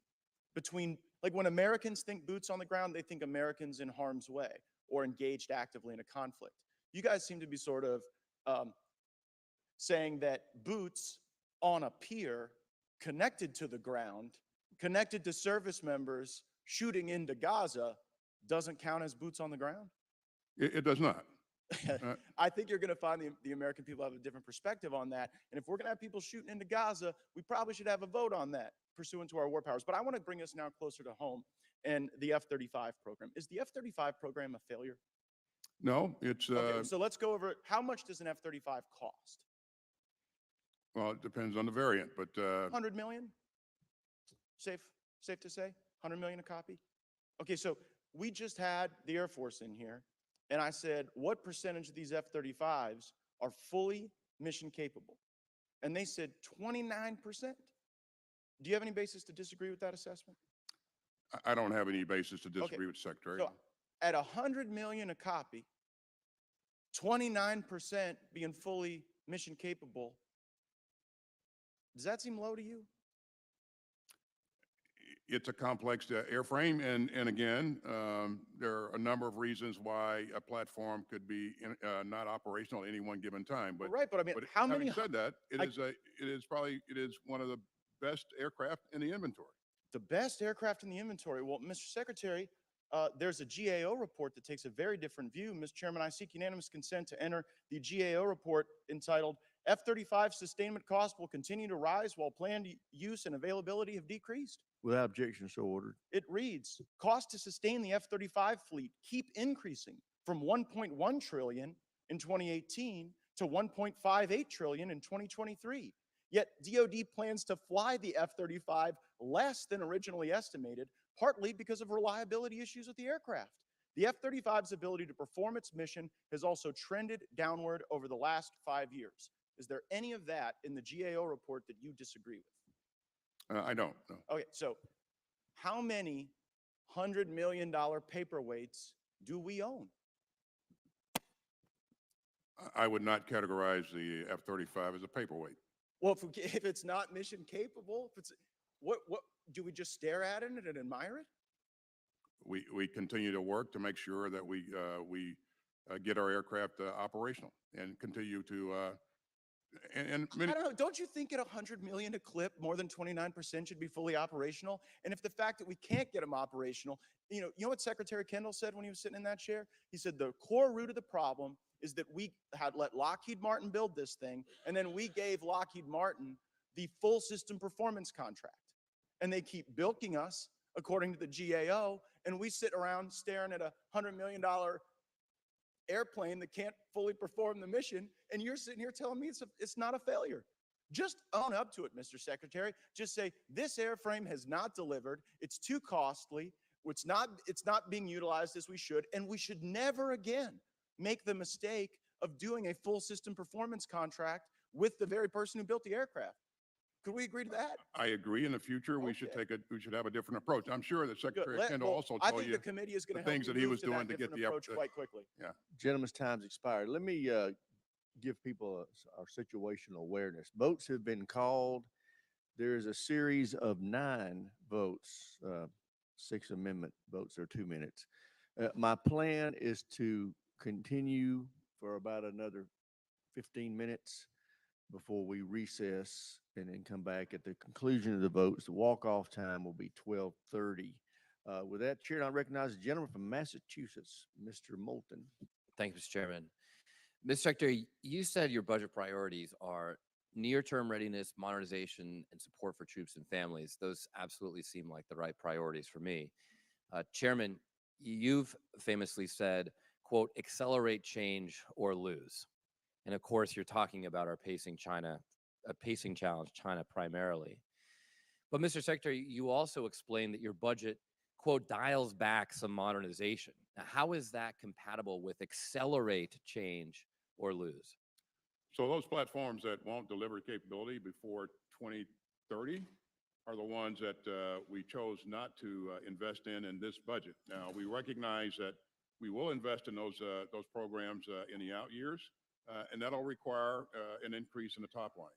between, like, when Americans think boots on the ground, they think Americans in harm's way or engaged actively in a conflict. You guys seem to be sort of saying that boots on a pier connected to the ground, connected to service members shooting into Gaza, doesn't count as boots on the ground? It does not. I think you're going to find the American people have a different perspective on that. And if we're going to have people shooting into Gaza, we probably should have a vote on that pursuant to our war powers. But I want to bring us now closer to home and the F-35 program. Is the F-35 program a failure? No, it's... Okay, so let's go over, how much does an F-35 cost? Well, it depends on the variant, but... 100 million? Safe to say? 100 million a copy? Okay, so we just had the Air Force in here, and I said, what percentage of these F-35s are fully mission capable? And they said 29%. Do you have any basis to disagree with that assessment? I don't have any basis to disagree with the Secretary. So at 100 million a copy, 29% being fully mission capable, does that seem low to you? It's a complex airframe, and again, there are a number of reasons why a platform could be not operational at any one given time. But right, but I mean, how many? Having said that, it is one of the best aircraft in the inventory. The best aircraft in the inventory. Well, Mr. Secretary, there's a GAO report that takes a very different view. Mr. Chairman, I seek unanimous consent to enter the GAO report entitled F-35 sustainment costs will continue to rise while planned use and availability have decreased. Without objection, so ordered. It reads, costs to sustain the F-35 fleet keep increasing from 1.1 trillion in 2018 to 1.58 trillion in 2023. Yet DoD plans to fly the F-35 less than originally estimated, partly because of reliability issues with the aircraft. The F-35's ability to perform its mission has also trended downward over the last 5 years. Is there any of that in the GAO report that you disagree with? I don't, no. Okay, so how many $100 million paperweights do we own? I would not categorize the F-35 as a paperweight. Well, if it's not mission capable, if it's, what do we just stare at it and admire it? We continue to work to make sure that we get our aircraft operational and continue to, and I many, don't know. Don't you think at 100 million a clip, more than 29% should be fully operational? And if the fact that we can't get them operational, you know what Secretary Kendall said when he was sitting in that chair? He said the core root of the problem is that we had let Lockheed Martin build this thing, and then we gave Lockheed Martin the full system performance contract. And they keep bilking us, according to the GAO, and we sit around staring at a $100 million airplane that can't fully perform the mission, and you're sitting here telling me it's not a failure. Just own up to it, Mr. Secretary. Just say, this airframe has not delivered, it's too costly, it's not being utilized as we should, and we should never again make the mistake of doing a full system performance contract with the very person who built the aircraft. Could we agree to that? I agree. In the future, we should have a different approach. I'm sure that Secretary Kendall Well, also I told think you the committee is going the to help things you that he move was to that doing to get different the approach quite quickly. Yeah. Gentleman's time's expired. Let me give people our situational awareness. Votes have been called. There is a series of 9 votes, 6 amendment votes are 2 minutes. My plan is to continue for about another 15 minutes before we recess and then come back at the conclusion of the votes. The walk-off time will be 12:30. With that, Chair, I recognize the gentleman from Massachusetts, Mr. Moulton. Thank you, Mr. Chairman. Mr. Secretary, you said your budget priorities are near-term readiness, modernization, and support for troops and families. Those absolutely seem like the right priorities for me. Chairman, you've famously said, quote, accelerate change or lose. And of course, you're talking about our pacing challenge, China primarily. But Mr. Secretary, you also explained that your budget, quote, dials back some modernization. Now, how is that compatible with accelerate change or lose? So those platforms that won't deliver capability before 2030 are the ones that we chose not to invest in this budget. Now, we recognize that we will invest in those programs in the out years, and that'll require an increase in the top line.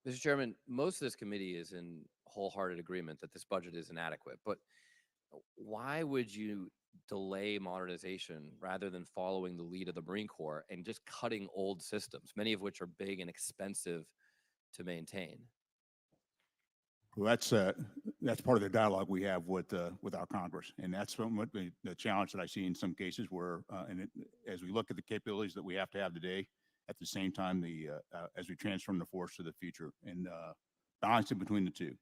Mr. Chairman, most of this committee is in wholehearted agreement that this budget is inadequate, but why would you delay modernization rather than following the lead of the Marine Corps and just cutting old systems, many of which are big and expensive to maintain? Well, that's part of the dialogue we have with our Congress, and that's what the challenge that I see in some cases where, as we look at the capabilities that we have to have today, at the same time, as we transform the force to the future and balancing between the two,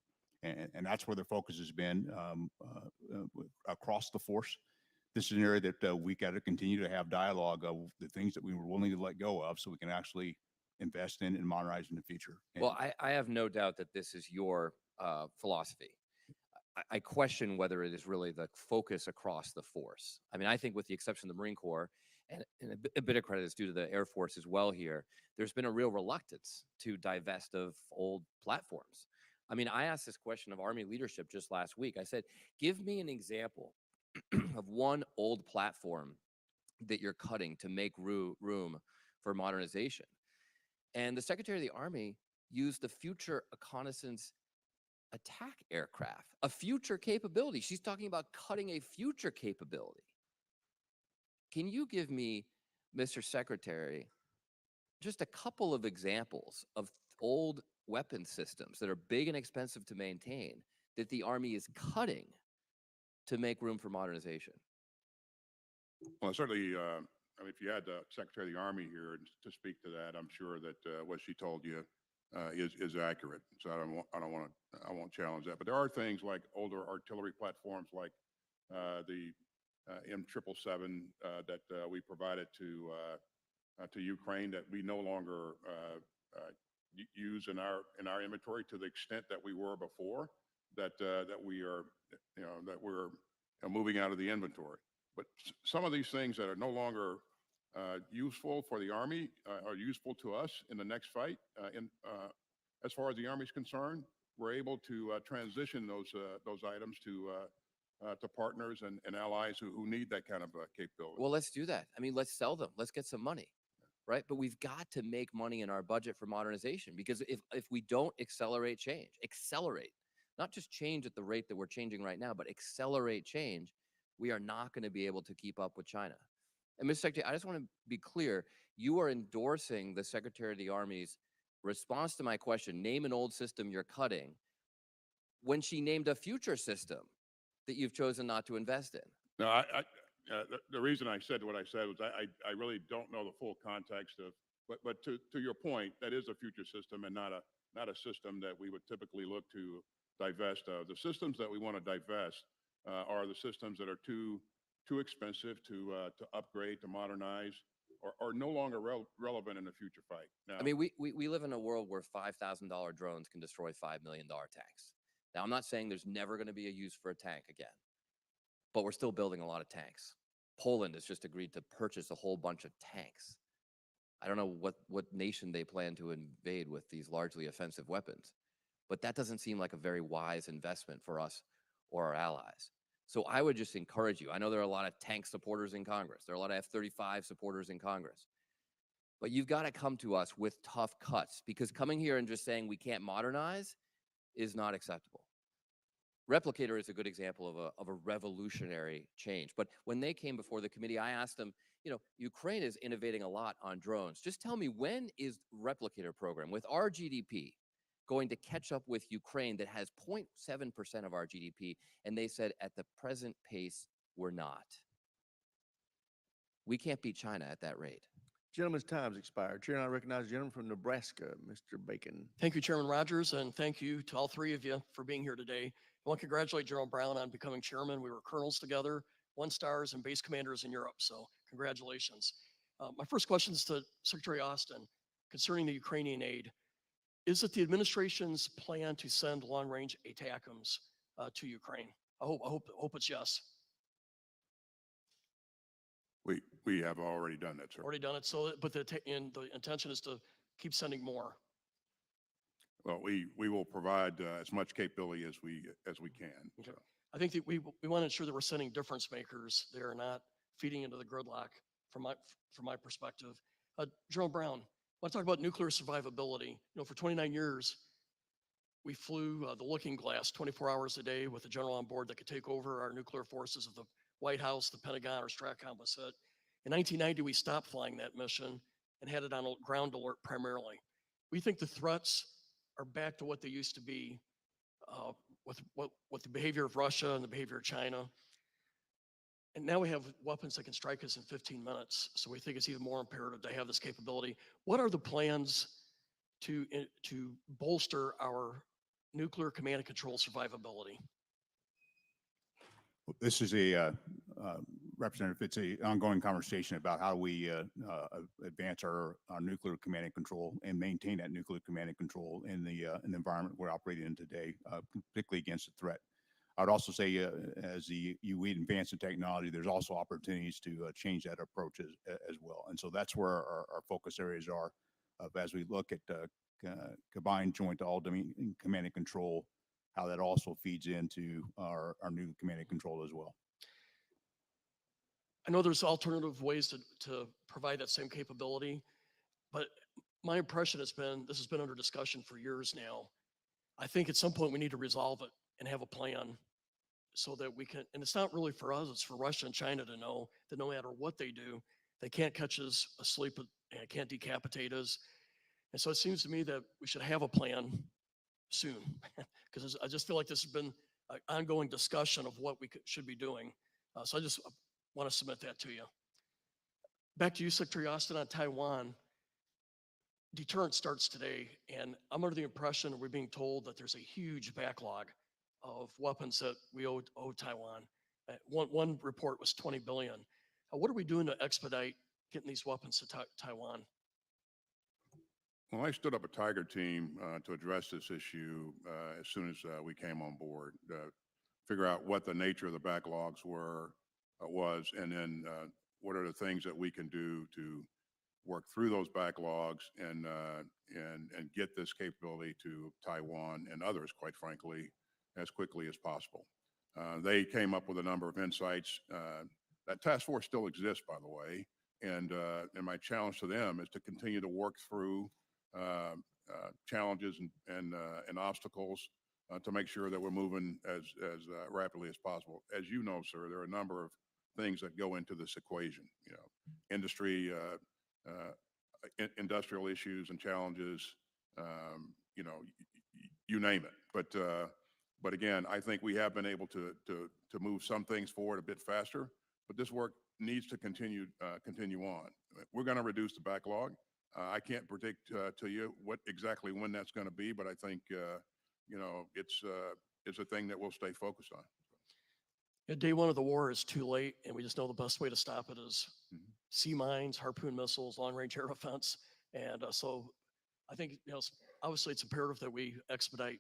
and that's where the focus has been across the force. This is an area that we got to continue to have dialogue of the things that we were willing to let go of, so we can actually invest in and modernize in the future. Well, I have no doubt that this is your philosophy. I question whether it is really the focus across the force. I mean, I think with the exception of the Marine Corps, and a bit of credit is due to the Air Force as well here, there's been a real reluctance to divest of old platforms. I mean, I asked this question of Army leadership just last week. I said, give me an example of one old platform that you're cutting to make room for modernization. And the Secretary of the Army used the Future Reconnaissance Attack Aircraft, a future capability. She's talking about cutting a future capability. Can you give me, Mr. Secretary, just a couple of examples of old weapon systems that are big and expensive to maintain that the Army is cutting to make room for modernization? Well, certainly I mean, if you had the Secretary of the Army here to speak to that, I'm sure that what she told you is accurate. So I won't challenge that. But there are things like older artillery platforms, like the M777 that we provided to Ukraine that we no longer use in our inventory to the extent that we were before. That we are, that we're moving out of the inventory. But some of these things that are no longer useful for the Army are useful to us in the next fight. As far as the Army is concerned, we're able to transition those items to partners and allies who need that kind of capability. Well, let's do that. I mean, let's sell them. Let's get some money, right? But we've got to make money in our budget for modernization, because if we don't accelerate change, not just change at the rate that we're changing right now, but accelerate change, we are not going to be able to keep up with China. And Mr. Secretary, I just want to be clear. You are endorsing the Secretary of the Army's response to my question, name an old system you're cutting, when she named a future system that you've chosen not to invest in. No, the reason I said what I said was I really don't know the full context of, but to your point, that is a future system and not a system that we would typically look to divest of. The systems that we want to divest are the systems that are too expensive to upgrade, to modernize, or no longer relevant in the future fight. Now, I mean, we live in a world where $5,000 drones can destroy $5 million tanks. Now, I'm not saying there's never going to be a use for a tank again, but we're still building a lot of tanks. Poland has just agreed to purchase a whole bunch of tanks. I don't know what nation they plan to invade with these largely offensive weapons, but that doesn't seem like a very wise investment for us or our allies. So I would just encourage you. I know there are a lot of tank supporters in Congress. There are a lot of F-35 supporters in Congress. But you've got to come to us with tough cuts, because coming here and just saying we can't modernize is not acceptable. Replicator is a good example of a revolutionary change. But when they came before the committee, I asked them, Ukraine is innovating a lot on drones. Just tell me, when is Replicator program with our GDP going to catch up with Ukraine that has 0.7% of our GDP? And they said, at the present pace, we're not. We can't beat China at that rate. Gentleman's time's expired. Chair, I recognize the gentleman from Nebraska, Mr. Bacon. Thank you, Chairman Rogers, and thank you to all three of you for being here today. I want to congratulate General Brown on becoming chairman. We were colonels together, 1-stars and base commanders in Europe, so congratulations. My first question is to Secretary Austin concerning the Ukrainian aid. Is it the administration's plan to send long-range ATACMS to Ukraine? I hope it's yes. We have already done that, sir. Already done it. So, but the intention is to keep sending more. Well, we will provide as much capability as we can. Okay. I think that we want to ensure that we're sending difference makers. They're not feeding into the gridlock. From my perspective, General Brown, I want to talk about nuclear survivability. For 29 years, we flew the Looking Glass 24 hours a day with a general on board that could take over our nuclear forces if the White House, the Pentagon, or Stratcom was hit. In 1990, we stopped flying that mission and had it on ground alert primarily. We think the threats are back to what they used to be with the behavior of Russia and the behavior of China. And now we have weapons that can strike us in 15 minutes. So we think it's even more imperative to have this capability. What are the plans to bolster our nuclear command and control survivability? This is a representative. It's an ongoing conversation about how we advance our nuclear command and control and maintain that nuclear command and control in the environment we're operating in today, particularly against the threat. I would also say, as we advance in technology, there's also opportunities to change that approach as well. And so that's where our focus areas are, as we look at combined joint all-domain command and control, how that also feeds into our new command and control as well. I know there's alternative ways to provide that same capability, but my impression has been, this has been under discussion for years now. I think at some point we need to resolve it and have a plan so that we can, and it's not really for us, it's for Russia and China to know that no matter what they do, they can't catch us asleep and can't decapitate us. And so it seems to me that we should have a plan soon, because I just feel like this has been an ongoing discussion of what we should be doing. So I just want to submit that to you. Back to you, Secretary Austin, on Taiwan. Deterrence starts today, and I'm under the impression, or we're being told, that there's a huge backlog of weapons that we owe Taiwan. One report was 20 billion. What are we doing to expedite getting these weapons to Taiwan? Well, I stood up a Tiger team to address this issue as soon as we came on board, figure out what the nature of the backlogs was, and then what are the things that we can do to work through those backlogs and get this capability to Taiwan and others, quite frankly, as quickly as possible. They came up with a number of insights. That task force still exists, by the way, and my challenge to them is to continue to work through challenges and obstacles to make sure that we're moving as rapidly as possible. As you know, sir, there are a number of things that go into this equation. You know, industry, industrial issues and challenges. You know, you name it. But again, I think we have been able to move some things forward a bit faster. But this work needs to continue on. We're going to reduce the backlog. I can't predict to you exactly when that's going to be, but I think you know, it's a thing that we'll stay focused on. At day one of the war is too late, and we just know the best way to stop it is sea mines, harpoon missiles, long-range air defense, and so I think, you know, obviously it's imperative that we expedite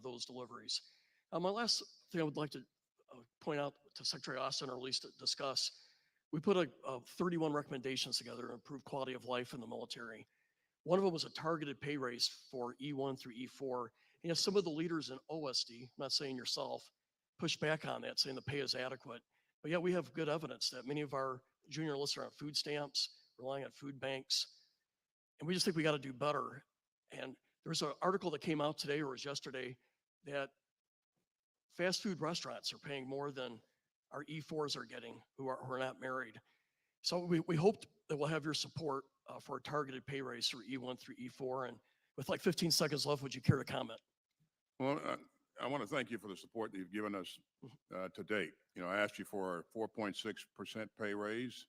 those deliveries. My last thing I would like to point out to Secretary Austin, or at least discuss, we put 31 recommendations together to improve quality of life in the military. One of them was a targeted pay raise for E1 through E4. You know, some of the leaders in OSD, I'm not saying yourself, pushed back on that, saying the pay is adequate. But yet we have good evidence that many of our junior enlists are on food stamps, relying on food banks, and we just think we got to do better. And there's an article that came out today, or it was yesterday, that fast food restaurants are paying more than our E4s are getting, who are not married. So we hope that we'll have your support for a targeted pay raise for E1 through E4. And with like 15 seconds left, would you care to comment? Well, I want to thank you for the support that you've given us to date. You know, I asked you for a 4.6% pay raise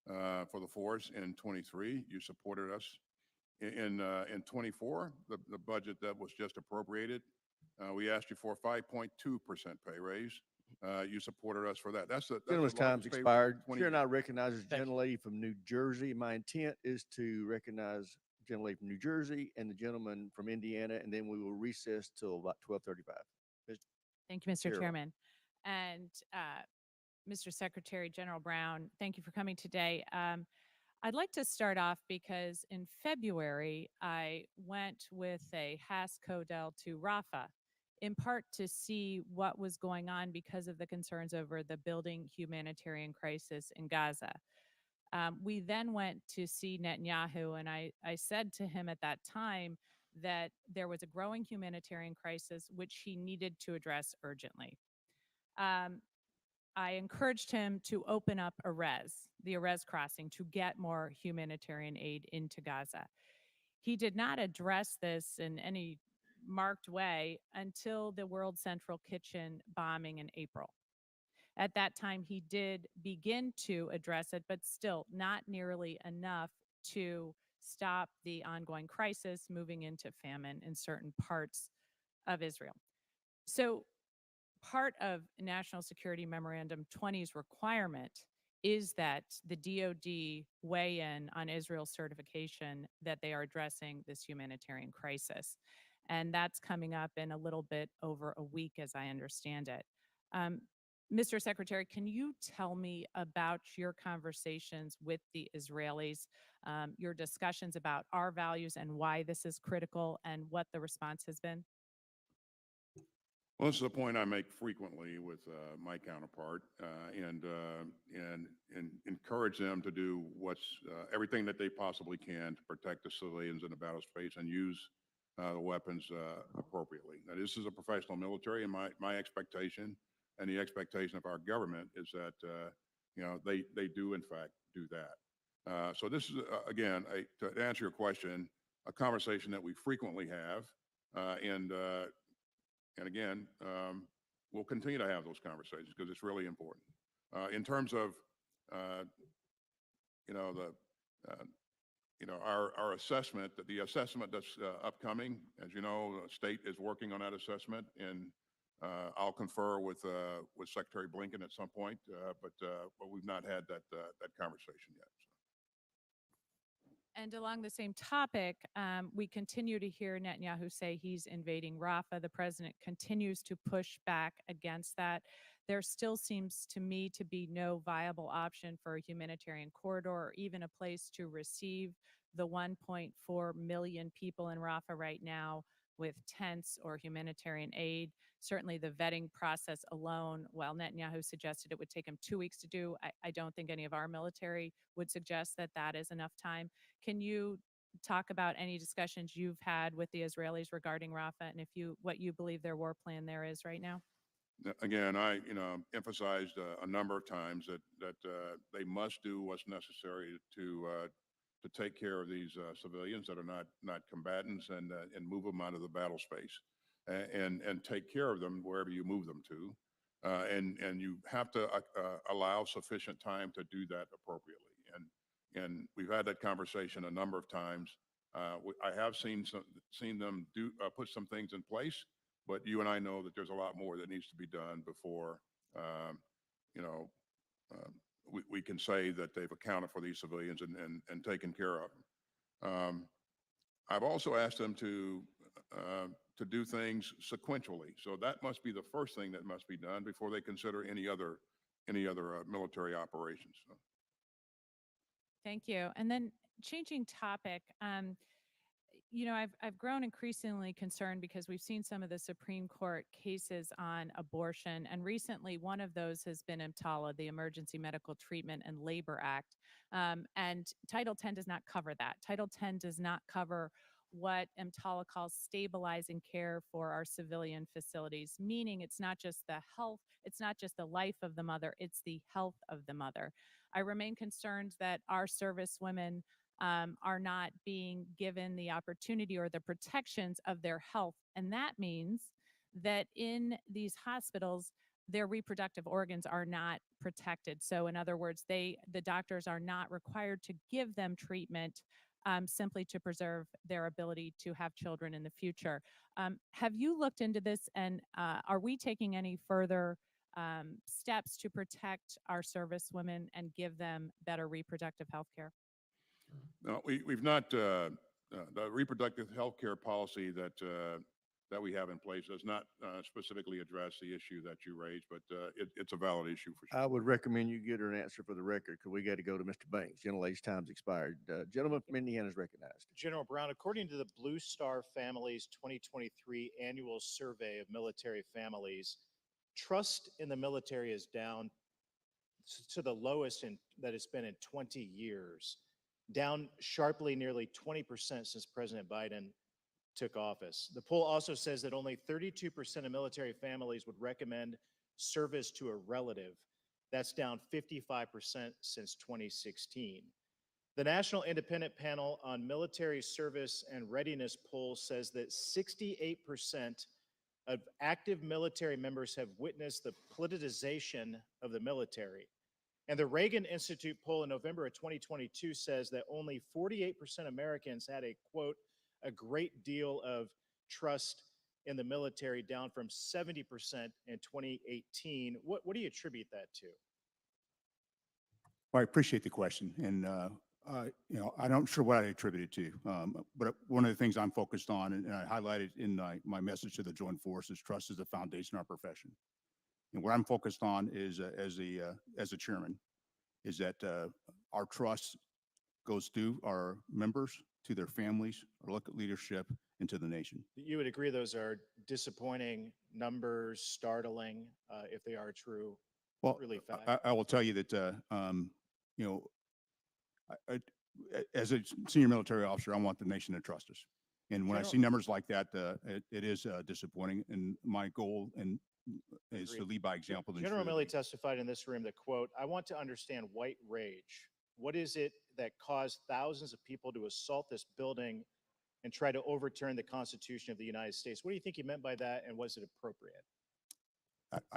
for the force in 23. You supported us. In 24, the budget that was just appropriated, we asked you for a 5.2% pay raise. You supported us for that. That's the Gentleman's largest time's pay raise expired. in 20 Chair years. now recognizes the gentlelady from New Jersey. My intent is to recognize the gentlelady from New Jersey and the gentleman from Indiana, and then we will recess till about 12:35. Thank you, Mr. Carol. Chairman. And Mr. Secretary General Brown, thank you for coming today. I'd like to start off because in February, I went with a Haas Codel to Rafah, in part to see what was going on because of the concerns over the building humanitarian crisis in Gaza. We then went to see Netanyahu, and I said to him at that time that there was a growing humanitarian crisis which he needed to address urgently. I encouraged him to open up the Erez crossing, to get more humanitarian aid into Gaza. He did not address this in any marked way until the World Central Kitchen bombing in April. At that time, he did begin to address it, but still not nearly enough to stop the ongoing crisis moving into famine in certain parts of Israel. So part of National Security Memorandum 20's requirement is that the DoD weigh in on Israel's certification that they are addressing this humanitarian crisis. And that's coming up in a little bit over a week, as I understand it. Mr. Secretary, can you tell me about your conversations with the Israelis, your discussions about our values and why this is critical, and what the response has been? Well, this is a point I make frequently with my counterpart, and encourage them to do everything that they possibly can to protect the civilians in the battle space and use the weapons appropriately. Now, this is a professional military, and my expectation and the expectation of our government is that you know, they do in fact do that. So this is again, to answer your question, a conversation that we frequently have, and again, we'll continue to have those conversations because it's really important. In terms of you know, our assessment, that the assessment that's upcoming, as you know, the state is working on that assessment, and I'll confer with Secretary Blinken at some point, but we've not had that conversation yet. And along the same topic, we continue to hear Netanyahu say he's invading Rafah. The president continues to push back against that. There still seems to me to be no viable option for a humanitarian corridor or even a place to receive the 1.4 million people in Rafah right now with tents or humanitarian aid. Certainly the vetting process alone, while Netanyahu suggested it would take him 2 weeks to do, I don't think any of our military would suggest that that is enough time. Can you talk about any discussions you've had with the Israelis regarding Rafah and what you believe their war plan there is right now? Again, I emphasized a number of times that they must do what's necessary to take care of these civilians that are not combatants and move them out of the battle space and take care of them wherever you move them to. And you have to allow sufficient time to do that appropriately. And we've had that conversation a number of times. I have seen them put some things in place, but you and I know that there's a lot more that needs to be done before we can say that they've accounted for these civilians and taken care of them. I've also asked them to do things sequentially. So that must be the first thing that must be done before they consider any other military operations. So. Thank you. And then changing topic, I've grown increasingly concerned because we've seen some of the Supreme Court cases on abortion, and recently one of those has been EMTALA, the Emergency Medical Treatment and Labor Act, and Title 10 does not cover that. Title 10 does not cover what EMTALA calls stabilizing care for our civilian facilities, meaning it's not just the health, it's not just the life of the mother, it's the health of the mother. I remain concerned that our service women are not being given the opportunity or the protections of their health. And that means that in these hospitals, their reproductive organs are not protected. So in other words, the doctors are not required to give them treatment simply to preserve their ability to have children in the future. Have you looked into this, and are we taking any further steps to protect our service women and give them better reproductive health care? No, we've not, the reproductive health care policy that we have in place does not specifically address the issue that you raised, but it's a valid issue for sure. I would recommend you get her an answer for the record because we got to go to Mr. Banks. General A's time's expired. Gentleman from Indiana is recognized. General Brown, according to the Blue Star Family's 2023 annual survey of military families, trust in the military is down to the lowest that it's been in 20 years, down sharply nearly 20% since President Biden took office. The poll also says that only 32% of military families would recommend service to a relative. That's down 55% since 2016. The National Independent Panel on Military Service and Readiness poll says that 68% of active military members have witnessed the politicization of the military. And the Reagan Institute poll in November of 2022 says that only 48% of Americans had a, quote, a great deal of trust in the military, down from 70% in 2018. What do you attribute that to? Well, I appreciate the question. And, I'm not sure what I attribute it to. But one of the things I'm focused on, and I highlighted in my message to the Joint Forces, trust is the foundation of our profession. And what I'm focused on is, as a chairman, is that our trust goes to our members, to their families, our local leadership, and to the nation. You would agree those are disappointing numbers, startling, if they are true? Well, really fact. I will tell you that, as a senior military officer, I want the nation to trust us. And when I see numbers like that, it is disappointing. And my goal is to lead by example. General Milley testified in this room that, quote, I want to understand white rage. What is it that caused thousands of people to assault this building and try to overturn the Constitution of the United States? What do you think he meant by that, and was it appropriate?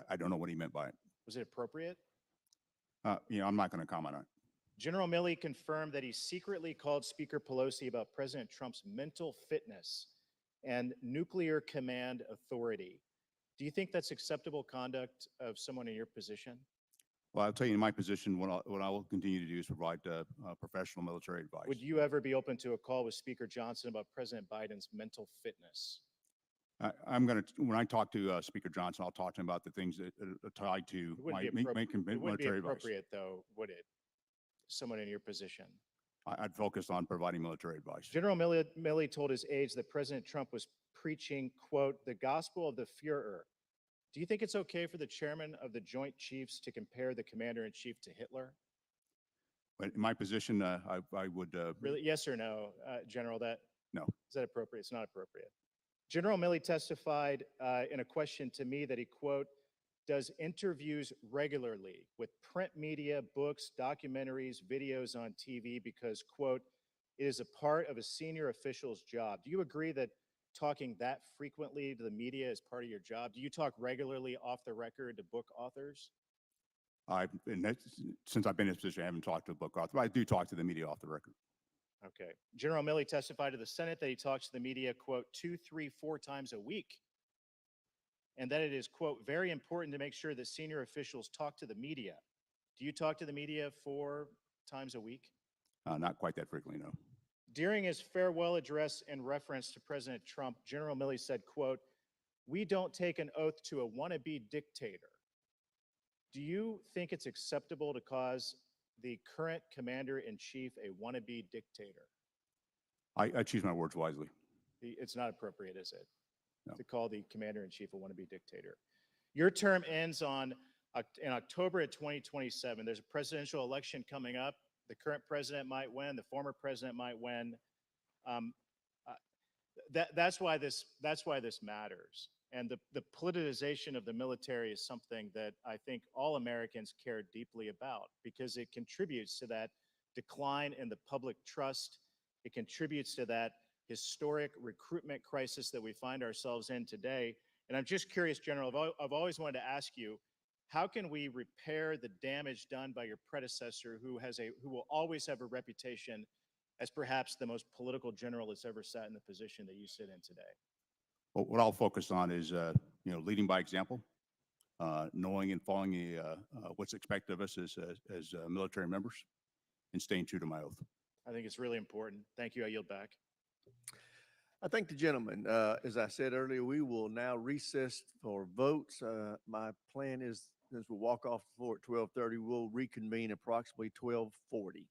I don't know what he meant by it. Was it appropriate? I'm not going to comment on it. General Milley confirmed that he secretly called Speaker Pelosi about President Trump's mental fitness and nuclear command authority. Do you think that's acceptable conduct of someone in your position? Well, I'll tell you, in my position, what I will continue to do is provide professional military advice. Would you ever be open to a call with Speaker Johnson about President Biden's mental fitness? I'm going to, when I talk to Speaker Johnson, I'll talk to him about the things that are tied to It wouldn't my be, making it wouldn't be military advice. appropriate though, would it? Someone in your position. I'd focus on providing military advice. General Milley told his aides that President Trump was preaching, quote, the gospel of the Führer. Do you think it's okay for the chairman of the Joint Chiefs to compare the commander-in-chief to Hitler? But in my position, I would. Really, yes or no, General, No. Is that appropriate? It's not appropriate. General Milley testified in a question to me that he, quote, does interviews regularly with print media, books, documentaries, videos on TV because, quote, it is a part of a senior official's job. Do you agree that talking that frequently to the media is part of your job? Do you talk regularly off the record to book authors? Since I've been in this position, I haven't talked to a book author, but I do talk to the media off the record. Okay. General Milley testified to the Senate that he talks to the media, quote, 2, 3, 4 times a week. And that it is, quote, very important to make sure that senior officials talk to the media. Do you talk to the media 4 times a week? Not quite that frequently, no. During his farewell address in reference to President Trump, General Milley said, quote, we don't take an oath to a wannabe dictator. Do you think it's acceptable to cause the current commander-in-chief a wannabe dictator? I choose my words wisely. It's not appropriate, is it? No. To call the commander-in-chief a wannabe dictator. Your term ends in October of 2027. There's a presidential election coming up. The current president might win. The former president might win. That's why this matters. And the politicization of the military is something that I think all Americans care deeply about because it contributes to that decline in the public trust. It contributes to that historic recruitment crisis that we find ourselves in today. And I'm just curious, General, I've always wanted to ask you, how can we repair the damage done by your predecessor who will always have a reputation as perhaps the most political general that's ever sat in the position that you sit in today? Well, what I'll focus on is, leading by example, knowing and following what's expected of us as military members, and staying true to my oath. I think it's really important. Thank you. I yield back. I thank the gentleman. As I said earlier, we will now recess for votes. My plan is, as we walk off the floor at 12:30, we'll reconvene approximately 12:40.